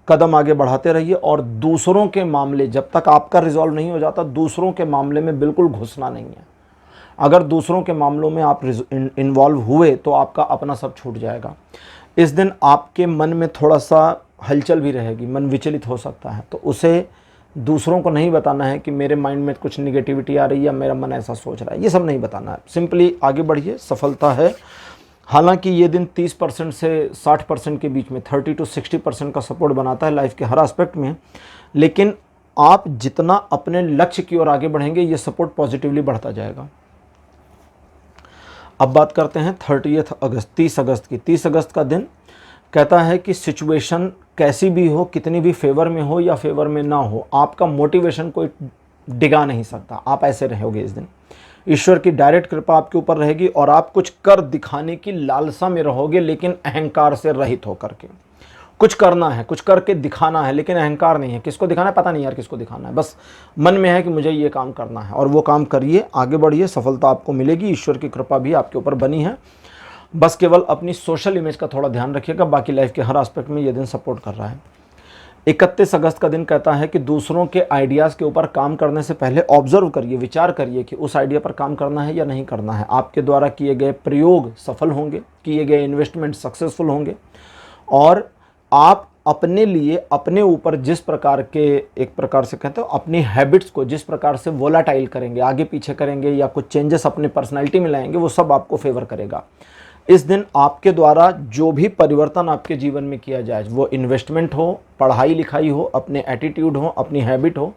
कदम आगे बढ़ाते रहिए और दूसरों के मामले, जब तक आपका रिजॉल्व नहीं हो जाता, दूसरों के मामले में बिल्कुल घुसना नहीं है। अगर दूसरों के मामलों में आप इन्वॉल्व हुए तो आपका अपना सब छूट जाएगा। इस दिन आपके मन में थोड़ा सा हलचल भी रहेगी, मन विचलित हो सकता है, तो उसे दूसरों को नहीं बताना है कि मेरे माइंड में कुछ निगेटिविटी आ रही है या मेरा मन ऐसा सोच रहा है, ये सब नहीं बताना है। सिंपली आगे बढ़िए, सफलता है। हालांकि ये दिन 30% से 60% के बीच में, 30 to 60% का सपोर्ट बनाता है लाइफ के हर एस्पेक्ट में, लेकिन आप जितना अपने लक्ष्य की ओर आगे बढ़ेंगे ये सपोर्ट पॉजिटिवली बढ़ता जाएगा। अब बात करते हैं 30 अगस्त की। 30 अगस्त का दिन कहता है कि सिचुएशन कैसी भी हो, कितनी भी फेवर में हो या फेवर में ना हो, आपका मोटिवेशन कोई डिगा नहीं सकता। आप ऐसे रहोगे इस दिन। ईश्वर की डायरेक्ट कृपा आपके ऊपर रहेगी और आप कुछ कर दिखाने की लालसा में रहोगे, लेकिन अहंकार से रहित होकर के। कुछ करना है, कुछ करके दिखाना है, लेकिन अहंकार नहीं है। किसको दिखाना है पता नहीं यार, किसको दिखाना है, बस मन में है कि मुझे ये काम करना है, और वो काम करिए, आगे बढ़िए, सफलता आपको मिलेगी। ईश्वर की कृपा भी आपके ऊपर बनी है। बस केवल अपनी सोशल इमेज का थोड़ा ध्यान रखिएगा, बाकी लाइफ के हर एस्पेक्ट में ये दिन सपोर्ट कर रहा है। 31 अगस्त का दिन कहता है कि दूसरों के आइडियाज़ के ऊपर काम करने से पहले ऑब्जर्व करिए, विचार करिए कि उस आइडिया पर काम करना है या नहीं करना है। आपके द्वारा किए गए प्रयोग सफल होंगे, किए गए इन्वेस्टमेंट सक्सेसफुल होंगे, और आप अपने लिए, अपने ऊपर जिस प्रकार के, एक प्रकार से कहते हो, अपनी हैबिट्स को जिस प्रकार से वोलाटाइल करेंगे, आगे पीछे करेंगे या कुछ चेंजेस अपने पर्सनैलिटी में लाएंगे, वो सब आपको फेवर करेगा। इस दिन आपके द्वारा जो भी परिवर्तन आपके जीवन में किया जाए, वो इन्वेस्टमेंट हो, पढ़ाई लिखाई हो, अपने एटीट्यूड हो, अपनी हैबिट हो,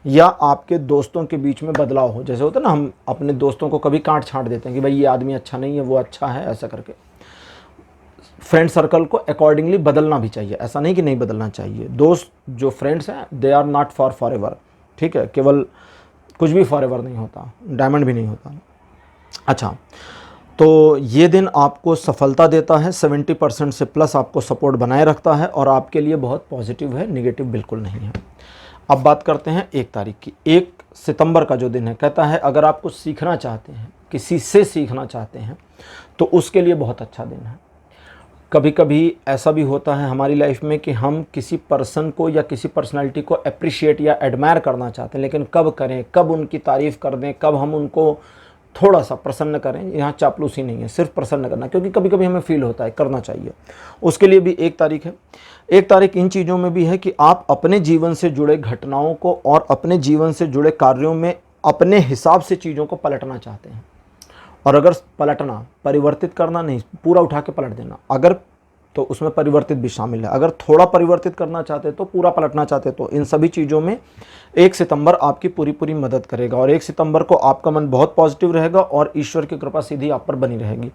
या आपके दोस्तों के बीच में बदलाव हो। जैसे होता है ना, हम अपने दोस्तों को कभी काट छांट देते हैं कि भाई ये आदमी अच्छा नहीं है, वो अच्छा है, ऐसा करके। फ्रेंड सर्कल को अकॉर्डिंगली बदलना भी चाहिए, ऐसा नहीं कि नहीं बदलना चाहिए। दोस्त जो फ्रेंड्स हैं, they are not forever, ठीक है। केवल कुछ भी फॉर एवर नहीं होता, डायमंड भी नहीं होता। अच्छा, तो ये दिन आपको सफलता देता है, 70% से प्लस आपको सपोर्ट बनाए रखता है और आपके लिए बहुत पॉजिटिव है, निगेटिव बिल्कुल नहीं है। अब बात करते हैं 1 तारीख की। 1 सितंबर का जो दिन है, कहता है अगर आप कुछ सीखना चाहते हैं, किसी से सीखना चाहते हैं, तो उसके लिए बहुत अच्छा दिन है। कभी कभी ऐसा भी होता है हमारी लाइफ में कि हम किसी पर्सन को या किसी पर्सनालिटी को अप्रिशिएट या एडमायर करना चाहते हैं, लेकिन कब करें, कब उनकी तारीफ़ कर दें, कब हम उनको थोड़ा सा प्रसन्न करें। यहाँ चापलूसी नहीं है, सिर्फ प्रसन्न करना, क्योंकि कभी कभी हमें फील होता है करना चाहिए। उसके लिए भी 1 तारीख है। 1 तारीख इन चीज़ों में भी है कि आप अपने जीवन से जुड़े घटनाओं को और अपने जीवन से जुड़े कार्यों में अपने हिसाब से चीज़ों को पलटना चाहते हैं। और अगर पलटना, परिवर्तित करना नहीं, पूरा उठा के पलट देना, अगर तो उसमें परिवर्तित भी शामिल है। अगर थोड़ा परिवर्तित करना चाहते तो, पूरा पलटना चाहते तो, इन सभी चीज़ों में 1 सितंबर आपकी पूरी मदद करेगा। और 1 सितंबर को आपका मन बहुत पॉजिटिव रहेगा और ईश्वर की कृपा सीधी आप पर बनी रहेगी।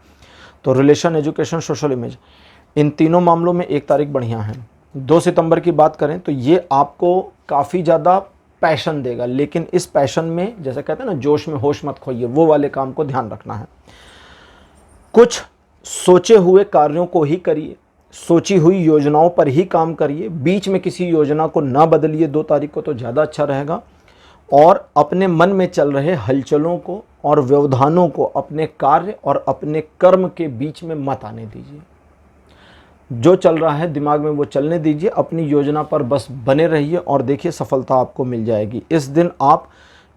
तो रिलेशन, एजुकेशन, सोशल इमेज, इन तीनों मामलों में 1 तारीख बढ़िया है। 2 सितंबर की बात करें तो ये आपको काफ़ी ज़्यादा पैशन देगा, लेकिन इस पैशन में, जैसे कहते हैं ना, जोश में होश मत खोइए, वो वाले काम को ध्यान रखना है। कुछ सोचे हुए कार्यों को ही करिए, सोची हुई योजनाओं पर ही काम करिए, बीच में किसी योजना को ना बदलिए। 2 तारीख को तो ज़्यादा अच्छा रहेगा। और अपने मन में चल रहे हलचलों को और व्यवधानों को अपने कार्य और अपने कर्म के बीच में मत आने दीजिए। जो चल रहा है दिमाग में वो चलने दीजिए, अपनी योजना पर बस बने रहिए और देखिए सफलता आपको मिल जाएगी। इस दिन आप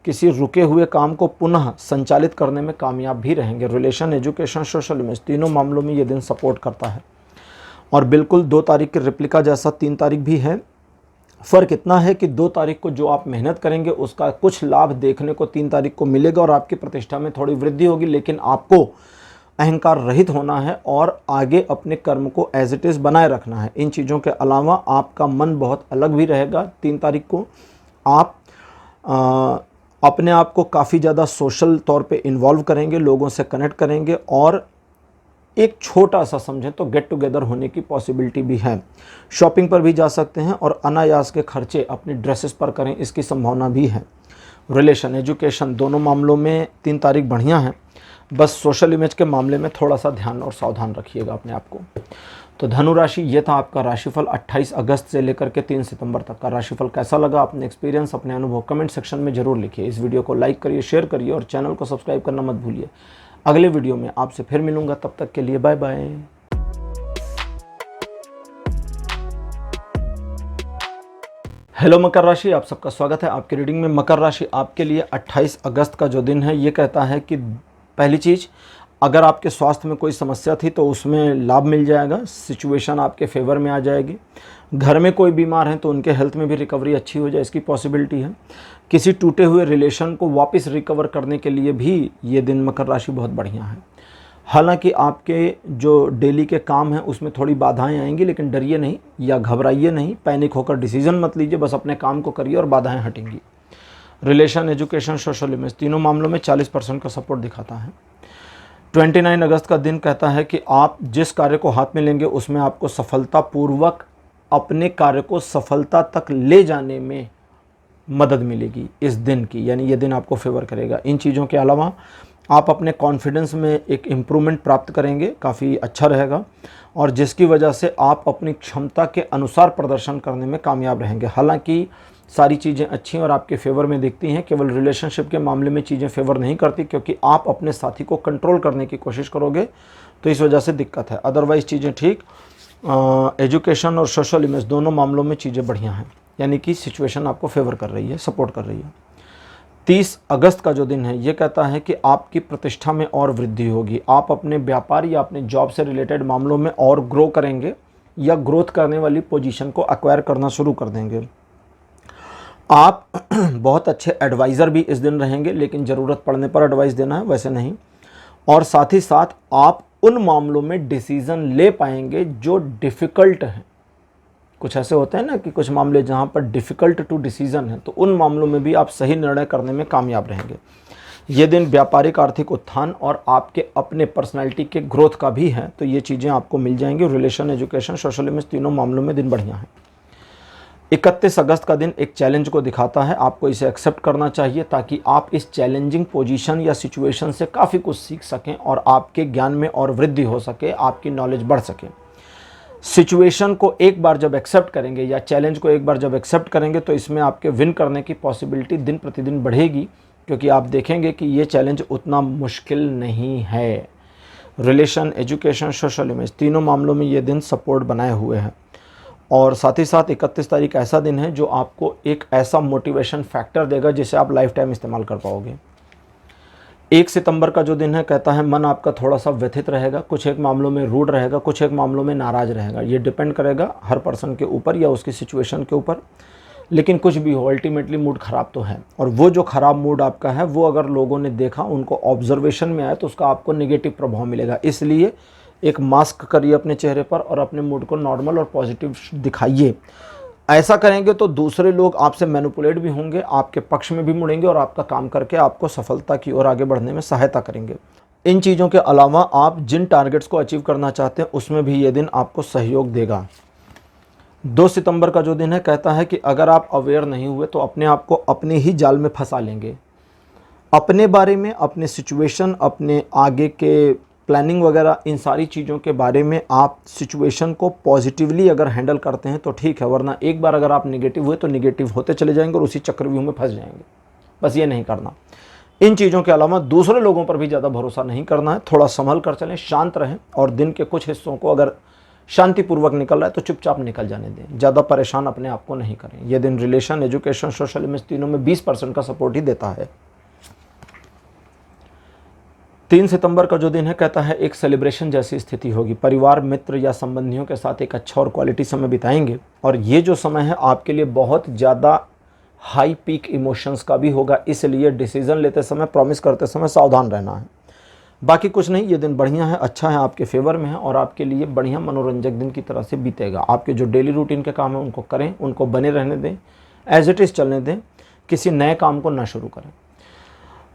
किसी रुके हुए काम को पुनः संचालित करने में कामयाब भी रहेंगे। रिलेशन, एजुकेशन, सोशल इमेज, तीनों मामलों में ये दिन सपोर्ट करता है। और बिल्कुल 2 तारीख के रिप्लिका जैसा 3 तारीख भी है। फ़र्क इतना है कि 2 तारीख को जो आप मेहनत करेंगे उसका कुछ लाभ देखने को 3 तारीख को मिलेगा और आपकी प्रतिष्ठा में थोड़ी वृद्धि होगी, लेकिन आपको अहंकार रहित होना है और आगे अपने कर्म को एज इट इज़ बनाए रखना है। इन चीज़ों के अलावा आपका मन बहुत अलग भी रहेगा। 3 तारीख को आप अपने आप को काफ़ी ज़्यादा सोशल तौर पे इन्वॉल्व करेंगे, लोगों से कनेक्ट करेंगे और एक छोटा सा समझें तो गेट टुगेदर होने की पॉसिबिलिटी भी है। शॉपिंग पर भी जा सकते हैं और अनायास के खर्चे अपनी ड्रेसेस पर करें, इसकी संभावना भी है। रिलेशन, एजुकेशन, दोनों मामलों में 3 तारीख बढ़िया है। बस सोशल इमेज के मामले में थोड़ा सा ध्यान और सावधान रखिएगा अपने आप को। तो धनु राशि, ये था आपका राशिफल 28 अगस्त से लेकर के 3 सितंबर तक का राशिफल। कैसा लगा, अपने एक्सपीरियंस, अपने अनुभव कमेंट सेक्शन में ज़रूर लिखिए। इस वीडियो को लाइक करिए, शेयर करिए और चैनल को सब्सक्राइब करना मत भूलिए। अगले वीडियो में आपसे फिर मिलूंगा, तब तक के लिए बाय बाय। हेलो मकर राशि, आप सबका स्वागत है आपकी रीडिंग में। मकर राशि आपके लिए 28 अगस्त का जो दिन है ये कहता है कि पहली चीज़, अगर आपके स्वास्थ्य में कोई समस्या थी तो उसमें लाभ मिल जाएगा, सिचुएशन आपके फेवर में आ जाएगी। घर में कोई बीमार हैं तो उनके हेल्थ में भी रिकवरी अच्छी हो जाए, इसकी पॉसिबिलिटी है। किसी टूटे हुए रिलेशन को वापस रिकवर करने के लिए भी ये दिन मकर राशि बहुत बढ़िया है। हालांकि आपके जो डेली के काम हैं उसमें थोड़ी बाधाएं आएंगी, लेकिन डरिए नहीं या घबराइए नहीं, पैनिक होकर डिसीजन मत लीजिए, बस अपने काम को करिए और बाधाएं हटेंगी। रिलेशन, एजुकेशन, सोशल इमेज, तीनों मामलों में 40% का सपोर्ट दिखाता है। 29 अगस्त का दिन कहता है कि आप जिस कार्य को हाथ में लेंगे उसमें आपको सफलतापूर्वक अपने कार्य को सफलता तक ले जाने में मदद मिलेगी इस दिन की, यानी ये दिन आपको फेवर करेगा। इन चीज़ों के अलावा आप अपने कॉन्फिडेंस में एक इम्प्रूवमेंट प्राप्त करेंगे, काफ़ी अच्छा रहेगा, और जिसकी वजह से आप अपनी क्षमता के अनुसार प्रदर्शन करने में कामयाब रहेंगे। हालांकि सारी चीज़ें अच्छी और आपके फेवर में दिखती हैं, केवल रिलेशनशिप के मामले में चीज़ें फेवर नहीं करती, क्योंकि आप अपने साथी को कंट्रोल करने की कोशिश करोगे तो इस वजह से दिक्कत है। अदरवाइज़ चीज़ें ठीक। एजुकेशन और सोशल इमेज दोनों मामलों में चीज़ें बढ़िया हैं, यानी कि सिचुएशन आपको फेवर कर रही है, सपोर्ट कर रही है। 30 अगस्त का जो दिन है ये कहता है कि आपकी प्रतिष्ठा में और वृद्धि होगी। आप अपने व्यापार या अपने जॉब से रिलेटेड मामलों में और ग्रो करेंगे या ग्रोथ करने वाली पोजीशन को एक्वायर करना शुरू कर देंगे। आप बहुत अच्छे एडवाइज़र भी इस दिन रहेंगे, लेकिन ज़रूरत पड़ने पर एडवाइस देना है, वैसे नहीं। और साथ ही साथ आप उन मामलों में डिसीज़न ले पाएंगे जो डिफ़िकल्ट हैं। कुछ ऐसे होते हैं ना कि कुछ मामले जहाँ पर डिफ़िकल्ट टू डिसीज़न है, तो उन मामलों में भी आप सही निर्णय करने में कामयाब रहेंगे। ये दिन व्यापारिक आर्थिक उत्थान और आपके अपने पर्सनालिटी के ग्रोथ का भी है, तो ये चीज़ें आपको मिल जाएंगी। रिलेशन, एजुकेशन, सोशल इमेज तीनों मामलों में दिन बढ़िया है। 31 अगस्त का दिन एक चैलेंज को दिखाता है, आपको इसे एक्सेप्ट करना चाहिए ताकि आप इस चैलेंजिंग पोजीशन या सिचुएशन से काफ़ी कुछ सीख सकें और आपके ज्ञान में और वृद्धि हो सके, आपकी नॉलेज बढ़ सके। सिचुएशन को एक बार जब एक्सेप्ट करेंगे या चैलेंज को एक बार जब एक्सेप्ट करेंगे तो इसमें आपके विन करने की पॉसिबिलिटी दिन प्रतिदिन बढ़ेगी, क्योंकि आप देखेंगे कि ये चैलेंज उतना मुश्किल नहीं है। रिलेशन, एजुकेशन, सोशल इमेज तीनों मामलों में ये दिन सपोर्ट बनाए हुए हैं। और साथ ही साथ 31 तारीख ऐसा दिन है जो आपको एक ऐसा मोटिवेशन फैक्टर देगा जिसे आप लाइफ टाइम इस्तेमाल कर पाओगे। 1 सितंबर का जो दिन है कहता है मन आपका थोड़ा सा व्यथित रहेगा, कुछ एक मामलों में रूड रहेगा, कुछ एक मामलों में नाराज़ रहेगा। ये डिपेंड करेगा हर पर्सन के ऊपर या उसकी सिचुएशन के ऊपर, लेकिन कुछ भी हो अल्टीमेटली मूड ख़राब तो है। और वो जो ख़राब मूड आपका है वो अगर लोगों ने देखा, उनको ऑब्जर्वेशन में आया, तो उसका आपको नेगेटिव प्रभाव मिलेगा। इसलिए एक मास्क करिए अपने चेहरे पर और अपने मूड को नॉर्मल और पॉजिटिव दिखाइए। ऐसा करेंगे तो दूसरे लोग आपसे मैनिपुलेट भी होंगे, आपके पक्ष में भी मुड़ेंगे और आपका काम करके आपको सफलता की ओर आगे बढ़ने में सहायता करेंगे। इन चीज़ों के अलावा आप जिन टारगेट्स को अचीव करना चाहते हैं उसमें भी ये दिन आपको सहयोग देगा। 2 सितंबर का जो दिन है कहता है कि अगर आप अवेयर नहीं हुए तो अपने आप को अपने ही जाल में फंसा लेंगे। अपने बारे में, अपने सिचुएशन, अपने आगे के प्लानिंग वगैरह, इन सारी चीज़ों के बारे में आप सिचुएशन को पॉजिटिवली अगर हैंडल करते हैं तो ठीक है, वरना एक बार अगर आप नेगेटिव हुए तो नेगेटिव होते चले जाएंगे और उसी चक्रव्यूह में फंस जाएंगे। बस ये नहीं करना। इन चीज़ों के अलावा दूसरे लोगों पर भी ज़्यादा भरोसा नहीं करना है, थोड़ा संभल कर चलें, शांत रहें, और दिन के कुछ हिस्सों को अगर शांतिपूर्वक निकल रहा है तो चुपचाप निकल जाने दें, ज़्यादा परेशान अपने आप को नहीं करें। ये दिन रिलेशन, एजुकेशन, सोशल इमेज तीनों में 20% का सपोर्ट ही देता है। 3 सितंबर का जो दिन है कहता है एक सेलिब्रेशन जैसी स्थिति होगी। परिवार, मित्र या संबंधियों के साथ एक अच्छा और क्वालिटी समय बिताएंगे, और ये जो समय है आपके लिए बहुत ज़्यादा हाई पीक इमोशंस का भी होगा, इसलिए डिसीज़न लेते समय, प्रॉमिस करते समय सावधान रहना है। बाकी कुछ नहीं, ये दिन बढ़िया है, अच्छा है, आपके फेवर में है और आपके लिए बढ़िया मनोरंजक दिन की तरह से बीतेगा। आपके जो डेली रूटीन के काम हैं उनको करें, उनको बने रहने दें, एज इट इज़ चलने दें, किसी नए काम को ना शुरू करें।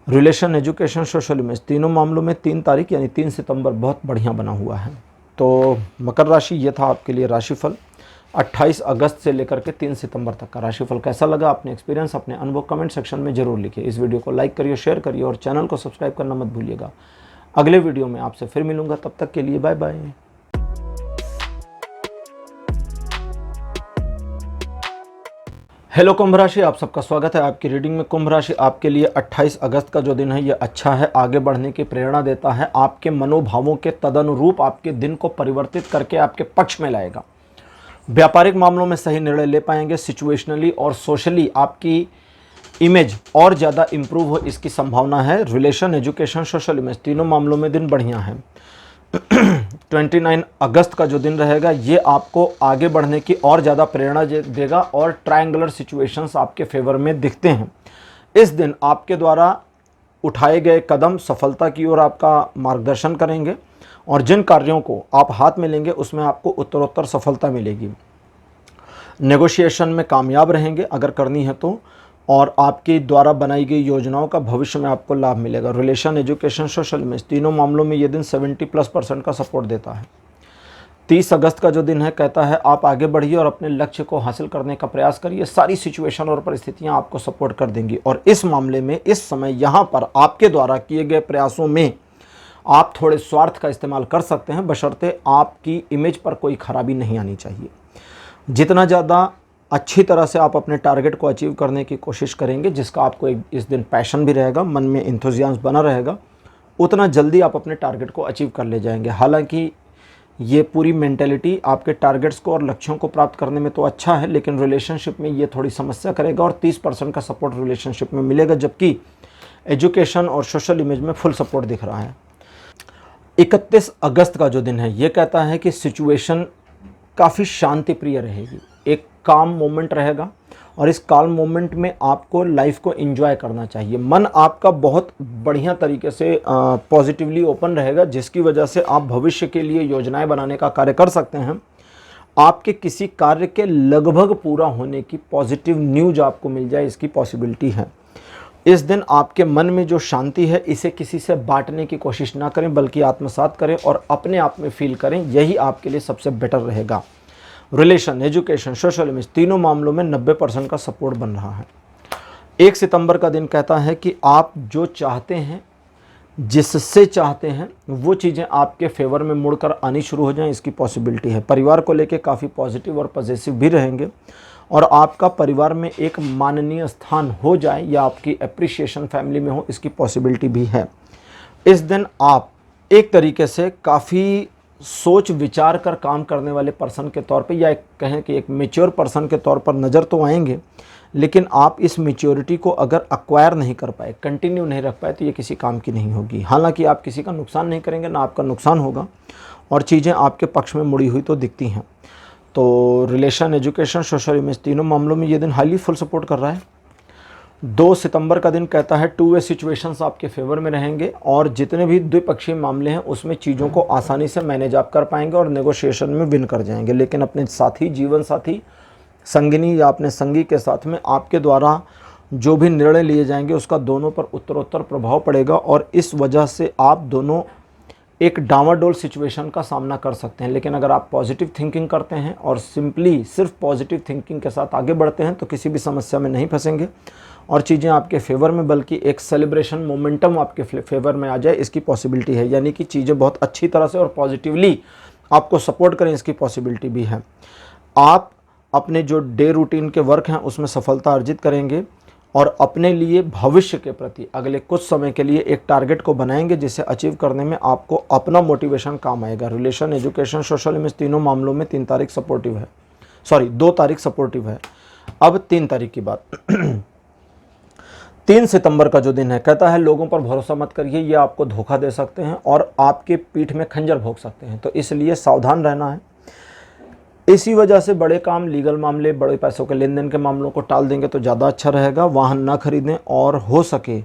रिलेशन, एजुकेशन, सोशल इमेज तीनों मामलों में 3 तारीख यानी 3 सितंबर बहुत बढ़िया बना हुआ है। तो मकर राशि, ये था आपके लिए राशिफल 28 अगस्त से लेकर के 3 सितंबर तक का राशिफल। कैसा लगा, अपने एक्सपीरियंस, अपने अनुभव कमेंट सेक्शन में ज़रूर लिखिए। इस वीडियो को लाइक करिए, शेयर करिए और चैनल को सब्सक्राइब करना मत भूलिएगा। अगले वीडियो में आपसे फिर मिलूंगा, तब तक के लिए बाय बाय। हेलो कुंभ राशि, आप सबका स्वागत है आपकी रीडिंग में। कुंभ राशि आपके लिए 28 अगस्त का जो दिन है ये अच्छा है, आगे बढ़ने की प्रेरणा देता है, आपके मनोभावों के तदनुरूप आपके दिन को परिवर्तित करके आपके पक्ष में लाएगा। व्यापारिक मामलों में सही निर्णय ले पाएंगे। सिचुएशनली और सोशली आपकी इमेज और ज़्यादा इम्प्रूव हो इसकी संभावना है। रिलेशन, एजुकेशन, सोशल इमेज तीनों मामलों में दिन बढ़िया है। 29 अगस्त का जो दिन रहेगा ये आपको आगे बढ़ने की और ज़्यादा प्रेरणा देगा और ट्रायंगुलर सिचुएशंस आपके फेवर में दिखते हैं। इस दिन आपके द्वारा उठाए गए कदम सफलता की ओर आपका मार्गदर्शन करेंगे और जिन कार्यों को आप हाथ में लेंगे उसमें आपको उत्तरोत्तर सफलता मिलेगी। नेगोशिएशन में कामयाब रहेंगे अगर करनी है तो, और आपके द्वारा बनाई गई योजनाओं का भविष्य में आपको लाभ मिलेगा। रिलेशन, एजुकेशन, सोशल इमेज तीनों मामलों में ये दिन 70+% का सपोर्ट देता है। 30 अगस्त का जो दिन है कहता है आप आगे बढ़िए और अपने लक्ष्य को हासिल करने का प्रयास करिए। सारी सिचुएशन और परिस्थितियां आपको सपोर्ट कर देंगी और इस मामले में इस समय यहाँ पर आपके द्वारा किए गए प्रयासों में आप थोड़े स्वार्थ का इस्तेमाल कर सकते हैं, बशर्ते आपकी इमेज पर कोई खराबी नहीं आनी चाहिए। जितना ज़्यादा अच्छी तरह से आप अपने टारगेट को अचीव करने की कोशिश करेंगे, जिसका आपको इस दिन पैशन भी रहेगा, मन में इंथुजियाज्म बना रहेगा, उतना जल्दी आप अपने टारगेट को अचीव कर ले जाएंगे। हालांकि ये पूरी मेंटेलिटी आपके टारगेट्स को और लक्ष्यों को प्राप्त करने में तो अच्छा है, लेकिन रिलेशनशिप में ये थोड़ी समस्या करेगा और 30% का सपोर्ट रिलेशनशिप में मिलेगा, जबकि एजुकेशन और सोशल इमेज में फुल सपोर्ट दिख रहा है। 31 अगस्त का जो दिन है ये कहता है कि सिचुएशन काफ़ी शांति प्रिय रहेगी, एक काम मोमेंट रहेगा और इस काम मोमेंट में आपको लाइफ को एंजॉय करना चाहिए। मन आपका बहुत बढ़िया तरीके से पॉजिटिवली ओपन रहेगा, जिसकी वजह से आप भविष्य के लिए योजनाएं बनाने का कार्य कर सकते हैं। आपके किसी कार्य के लगभग पूरा होने की पॉजिटिव न्यूज आपको मिल जाए इसकी पॉसिबिलिटी है। इस दिन आपके मन में जो शांति है इसे किसी से बांटने की कोशिश ना करें, बल्कि आत्मसात करें और अपने आप में फील करें, यही आपके लिए सबसे बेटर रहेगा। रिलेशन, एजुकेशन, सोशल इमेज तीनों मामलों में 90% का सपोर्ट बन रहा है। 1 सितंबर का दिन कहता है कि आप जो चाहते हैं, जिससे चाहते हैं, वो चीज़ें आपके फेवर में मुड़कर आनी शुरू हो जाएं, इसकी पॉसिबिलिटी है। परिवार को लेके काफ़ी पॉजिटिव और पॉजिटिव भी रहेंगे और आपका परिवार में एक माननीय स्थान हो जाए या आपकी एप्रिसिएशन फैमिली में हो, इसकी पॉसिबिलिटी भी है। इस दिन आप एक तरीके से काफ़ी सोच विचार कर काम करने वाले पर्सन के तौर पे, या कहें कि एक मैच्योर पर्सन के तौर पर नज़र तो आएंगे, लेकिन आप इस मैच्योरिटी को अगर एक्वायर नहीं कर पाए, कंटिन्यू नहीं रख पाए, तो ये किसी काम की नहीं होगी। हालांकि आप किसी का नुकसान नहीं करेंगे, ना आपका नुकसान होगा और चीज़ें आपके पक्ष में मुड़ी हुई तो दिखती हैं। तो रिलेशन, एजुकेशन, सोशल इमेज तीनों मामलों में ये दिन हाईली फुल सपोर्ट कर रहा है। 2 सितंबर का दिन कहता है 2 वे सिचुएशंस आपके फेवर में रहेंगे और जितने भी द्विपक्षीय मामले हैं उसमें चीज़ों को आसानी से मैनेज आप कर पाएंगे और नेगोशिएशन में विन कर जाएंगे। लेकिन अपने साथी, जीवन साथी, संगिनी या अपने संगी के साथ में आपके द्वारा जो भी निर्णय लिए जाएंगे उसका दोनों पर उत्तरोत्तर प्रभाव पड़ेगा और इस वजह से आप दोनों एक डामाडोल सिचुएशन का सामना कर सकते हैं। लेकिन अगर आप पॉजिटिव थिंकिंग करते हैं और सिंपली सिर्फ पॉजिटिव थिंकिंग के साथ आगे बढ़ते हैं तो किसी भी समस्या में नहीं फंसेंगे और चीज़ें आपके फेवर में, बल्कि एक सेलिब्रेशन मोमेंटम आपके फेवर में आ जाए, इसकी पॉसिबिलिटी है। यानी कि चीज़ें बहुत अच्छी तरह से और पॉजिटिवली आपको सपोर्ट करें, इसकी पॉसिबिलिटी भी है। आप अपने जो डे रूटीन के वर्क हैं उसमें सफलता अर्जित करेंगे और अपने लिए भविष्य के प्रति अगले कुछ समय के लिए एक टारगेट को बनाएंगे जिसे अचीव करने में आपको अपना मोटिवेशन काम आएगा। रिलेशन, एजुकेशन, सोशल इमेज तीनों मामलों में 3 तारीख सपोर्टिव है, 2 तारीख सपोर्टिव है। अब 3 तारीख की बात 3 सितंबर का जो दिन है कहता है लोगों पर भरोसा मत करिए, ये आपको धोखा दे सकते हैं और आपके पीठ में खंजर भोंक सकते हैं, तो इसलिए सावधान रहना है। इसी वजह से बड़े काम, लीगल मामले, बड़े पैसों के लेन देन के मामलों को टाल देंगे तो ज़्यादा अच्छा रहेगा। वाहन ना खरीदें और हो सके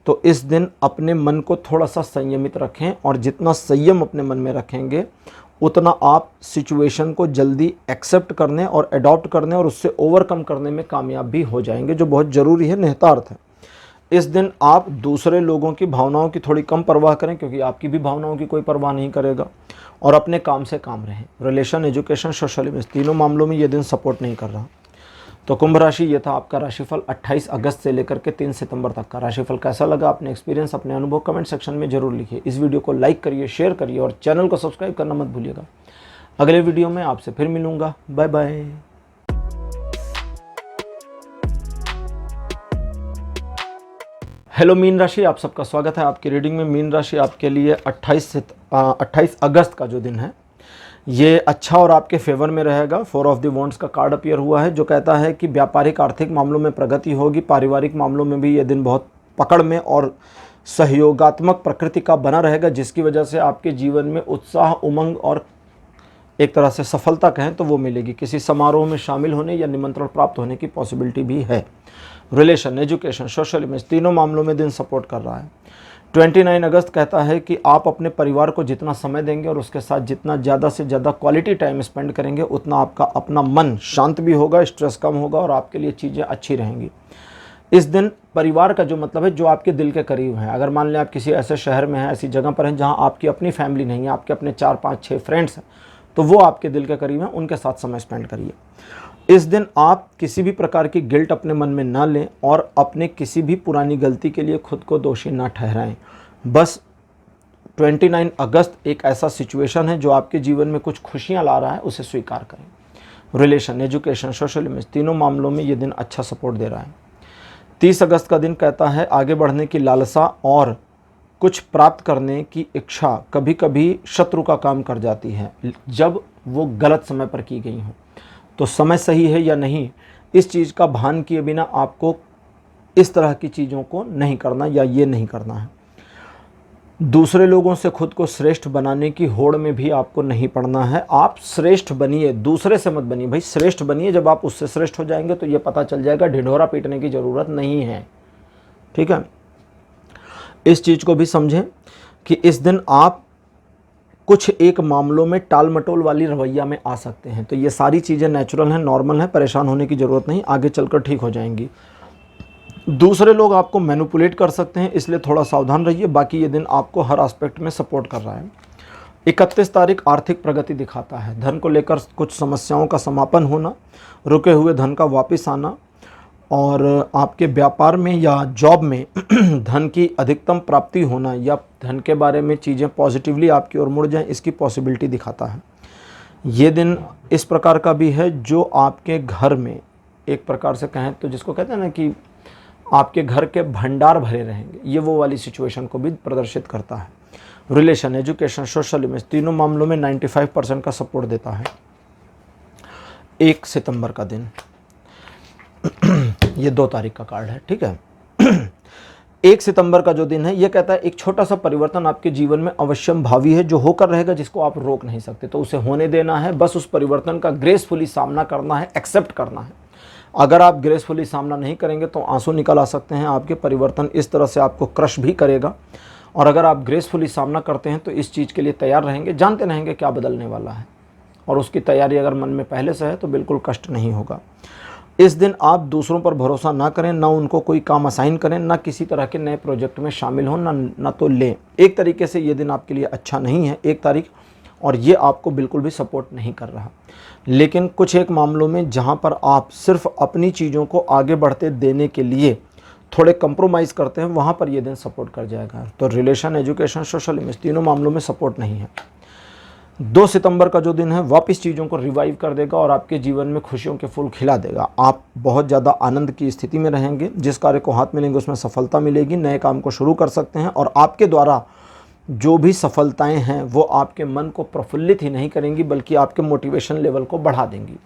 तो इस दिन अपने मन को थोड़ा सा संयमित रखें और जितना संयम अपने मन में रखेंगे उतना आप सिचुएशन को जल्दी एक्सेप्ट करने और अडॉप्ट करने और उससे ओवरकम करने में कामयाब भी हो जाएंगे, जो बहुत ज़रूरी है, निहितार्थ है। इस दिन आप दूसरे लोगों की भावनाओं की थोड़ी कम परवाह करें क्योंकि आपकी भी भावनाओं की कोई परवाह नहीं करेगा और अपने काम से काम रहें। रिलेशन, एजुकेशन, सोशल इमेज तीनों मामलों में ये दिन सपोर्ट नहीं कर रहा। तो कुंभ राशि, ये था आपका राशिफल 28 अगस्त से लेकर के 3 सितंबर तक का। राशिफल कैसा लगा, अपने एक्सपीरियंस, अपने अनुभव कमेंट सेक्शन में जरूर लिखिए। इस वीडियो को लाइक करिए, शेयर करिए और चैनल को सब्सक्राइब करना मत भूलिएगा। अगले वीडियो में आपसे फिर मिलूंगा। Bye bye. हेलो मीन राशि, आप सबका स्वागत है आपकी रीडिंग में। मीन राशि आपके लिए 28 अगस्त का जो दिन है ये अच्छा और आपके फेवर में रहेगा। 4 ऑफ द वॉन्ड्स का कार्ड अपीयर हुआ है जो कहता है कि व्यापारिक आर्थिक मामलों में प्रगति होगी। पारिवारिक मामलों में भी ये दिन बहुत पकड़ में और सहयोगात्मक प्रकृति का बना रहेगा, जिसकी वजह से आपके जीवन में उत्साह, उमंग और एक तरह से सफलता कहें तो वो मिलेगी। किसी समारोह में शामिल होने या निमंत्रण प्राप्त होने की पॉसिबिलिटी भी है। रिलेशन, एजुकेशन, सोशल इमेज, तीनों मामलों में दिन सपोर्ट कर रहा है। 29 अगस्त कहता है कि आप अपने परिवार को जितना समय देंगे और उसके साथ जितना ज़्यादा से ज़्यादा क्वालिटी टाइम स्पेंड करेंगे, उतना आपका अपना मन शांत भी होगा, स्ट्रेस कम होगा और आपके लिए चीज़ें अच्छी रहेंगी। इस दिन परिवार का जो मतलब है, जो आपके दिल के करीब है, अगर मान लें आप किसी ऐसे शहर में हैं, ऐसी जगह पर हैं जहां आपकी अपनी फैमिली नहीं है, आपके अपने 4, 5, 6 फ्रेंड्स हैं, तो वो आपके दिल के करीब हैं, उनके साथ समय स्पेंड करिए। इस दिन आप किसी भी प्रकार की गिल्ट अपने मन में ना लें और अपने किसी भी पुरानी गलती के लिए खुद को दोषी ना ठहराएं। बस 29 अगस्त एक ऐसा सिचुएशन है जो आपके जीवन में कुछ खुशियाँ ला रहा है, उसे स्वीकार करें। रिलेशन, एजुकेशन, सोशल इमेज, तीनों मामलों में ये दिन अच्छा सपोर्ट दे रहा है। 30 अगस्त का दिन कहता है आगे बढ़ने की लालसा और कुछ प्राप्त करने की इच्छा कभी कभी शत्रु का काम कर जाती है जब वो गलत समय पर की गई हो। तो समय सही है या नहीं, इस चीज़ का भान किए बिना आपको इस तरह की चीज़ों को नहीं करना या ये नहीं करना है। दूसरे लोगों से खुद को श्रेष्ठ बनाने की होड़ में भी आपको नहीं पड़ना है। आप श्रेष्ठ बनिए, दूसरे से मत बनिए। भाई श्रेष्ठ बनिए, जब आप उससे श्रेष्ठ हो जाएंगे तो ये पता चल जाएगा, ढिढोरा पीटने की ज़रूरत नहीं है। ठीक है, इस चीज़ को भी समझें कि इस दिन आप कुछ एक मामलों में टाल मटोल वाली रवैया में आ सकते हैं। तो ये सारी चीज़ें नेचुरल हैं, नॉर्मल हैं, परेशान होने की ज़रूरत नहीं, आगे चलकर ठीक हो जाएंगी। दूसरे लोग आपको मैनिपुलेट कर सकते हैं, इसलिए थोड़ा सावधान रहिए। बाकी ये दिन आपको हर एस्पेक्ट में सपोर्ट कर रहा है। 31 तारीख आर्थिक प्रगति दिखाता है। धन को लेकर कुछ समस्याओं का समापन होना, रुके हुए धन का वापस आना और आपके व्यापार में या जॉब में धन की अधिकतम प्राप्ति होना या धन के बारे में चीज़ें पॉजिटिवली आपकी ओर मुड़ जाएं, इसकी पॉसिबिलिटी दिखाता है। ये दिन इस प्रकार का भी है जो आपके घर में एक प्रकार से कहें तो जिसको कहते हैं ना कि आपके घर के भंडार भरे रहेंगे, ये वो वाली सिचुएशन को भी प्रदर्शित करता है। रिलेशन, एजुकेशन, सोशल इमेज, तीनों मामलों में 95% का सपोर्ट देता है। 1 सितंबर का दिन ये 2 तारीख का कार्ड है। ठीक है, 1 सितंबर का जो दिन है ये कहता है एक छोटा सा परिवर्तन आपके जीवन में अवश्यम भावी है जो होकर रहेगा, जिसको आप रोक नहीं सकते, तो उसे होने देना है। बस उस परिवर्तन का ग्रेसफुली सामना करना है, एक्सेप्ट करना है। अगर आप ग्रेसफुली सामना नहीं करेंगे तो आंसू निकल आ सकते हैं आपके। परिवर्तन इस तरह से आपको क्रश भी करेगा और अगर आप ग्रेसफुली सामना करते हैं तो इस चीज़ के लिए तैयार रहेंगे, जानते रहेंगे क्या बदलने वाला है और उसकी तैयारी अगर मन में पहले से है तो बिल्कुल कष्ट नहीं होगा। इस दिन आप दूसरों पर भरोसा ना करें, ना उनको कोई काम असाइन करें, ना किसी तरह के नए प्रोजेक्ट में शामिल हों, ना तो लें। एक तरीके से ये दिन आपके लिए अच्छा नहीं है 1 तारीख, और ये आपको बिल्कुल भी सपोर्ट नहीं कर रहा। लेकिन कुछ एक मामलों में जहाँ पर आप सिर्फ अपनी चीज़ों को आगे बढ़ते देने के लिए थोड़े कंप्रोमाइज़ करते हैं, वहाँ पर ये दिन सपोर्ट कर जाएगा। तो रिलेशन, एजुकेशन, सोशल इमेज, तीनों मामलों में सपोर्ट नहीं है। 2 सितंबर का जो दिन है वापस चीज़ों को रिवाइव कर देगा और आपके जीवन में खुशियों के फूल खिला देगा। आप बहुत ज़्यादा आनंद की स्थिति में रहेंगे, जिस कार्य को हाथ में लेंगे उसमें सफलता मिलेगी, नए काम को शुरू कर सकते हैं और आपके द्वारा जो भी सफलताएं हैं वो आपके मन को प्रफुल्लित ही नहीं करेंगी बल्कि आपके मोटिवेशन लेवल को बढ़ा देंगी।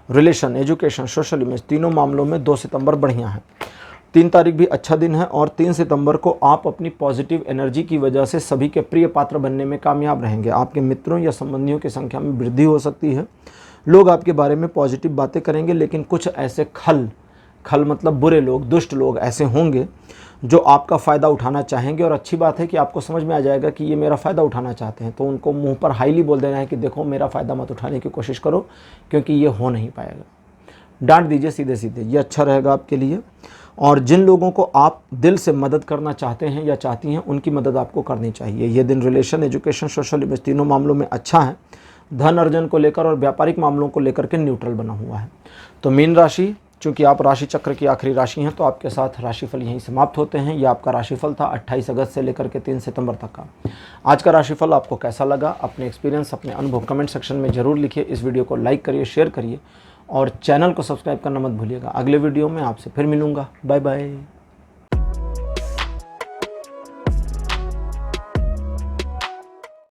रिलेशन, एजुकेशन, सोशल इमेज, तीनों मामलों में 2 सितंबर बढ़िया है। 3 तारीख भी अच्छा दिन है और 3 सितंबर को आप अपनी पॉजिटिव एनर्जी की वजह से सभी के प्रिय पात्र बनने में कामयाब रहेंगे। आपके मित्रों या संबंधियों की संख्या में वृद्धि हो सकती है। लोग आपके बारे में पॉजिटिव बातें करेंगे, लेकिन कुछ ऐसे खल मतलब बुरे लोग, दुष्ट लोग ऐसे होंगे जो आपका फ़ायदा उठाना चाहेंगे। और अच्छी बात है कि आपको समझ में आ जाएगा कि ये मेरा फ़ायदा उठाना चाहते हैं, तो उनको मुंह पर हाईली बोल देना है कि देखो मेरा फ़ायदा मत उठाने की कोशिश करो, क्योंकि ये हो नहीं पाएगा। डांट दीजिए सीधे सीधे, ये अच्छा रहेगा आपके लिए। और जिन लोगों को आप दिल से मदद करना चाहते हैं या चाहती हैं, उनकी मदद आपको करनी चाहिए। ये दिन रिलेशन, एजुकेशन, सोशल इमेज, तीनों मामलों में अच्छा है। धन अर्जन को लेकर और व्यापारिक मामलों को लेकर के न्यूट्रल बना हुआ है। तो मीन राशि, चूँकि आप राशि चक्र की आखिरी राशि हैं, तो आपके साथ राशिफल यहीं समाप्त होते हैं। यह आपका राशिफल था 28 अगस्त से लेकर के 3 सितंबर तक का। आज का राशिफल आपको कैसा लगा? अपने एक्सपीरियंस, अपने अनुभव कमेंट सेक्शन में ज़रूर लिखिए। इस वीडियो को लाइक करिए, शेयर करिए और चैनल को सब्सक्राइब करना मत भूलिएगा। अगले वीडियो में आपसे फिर मिलूँगा। Bye bye.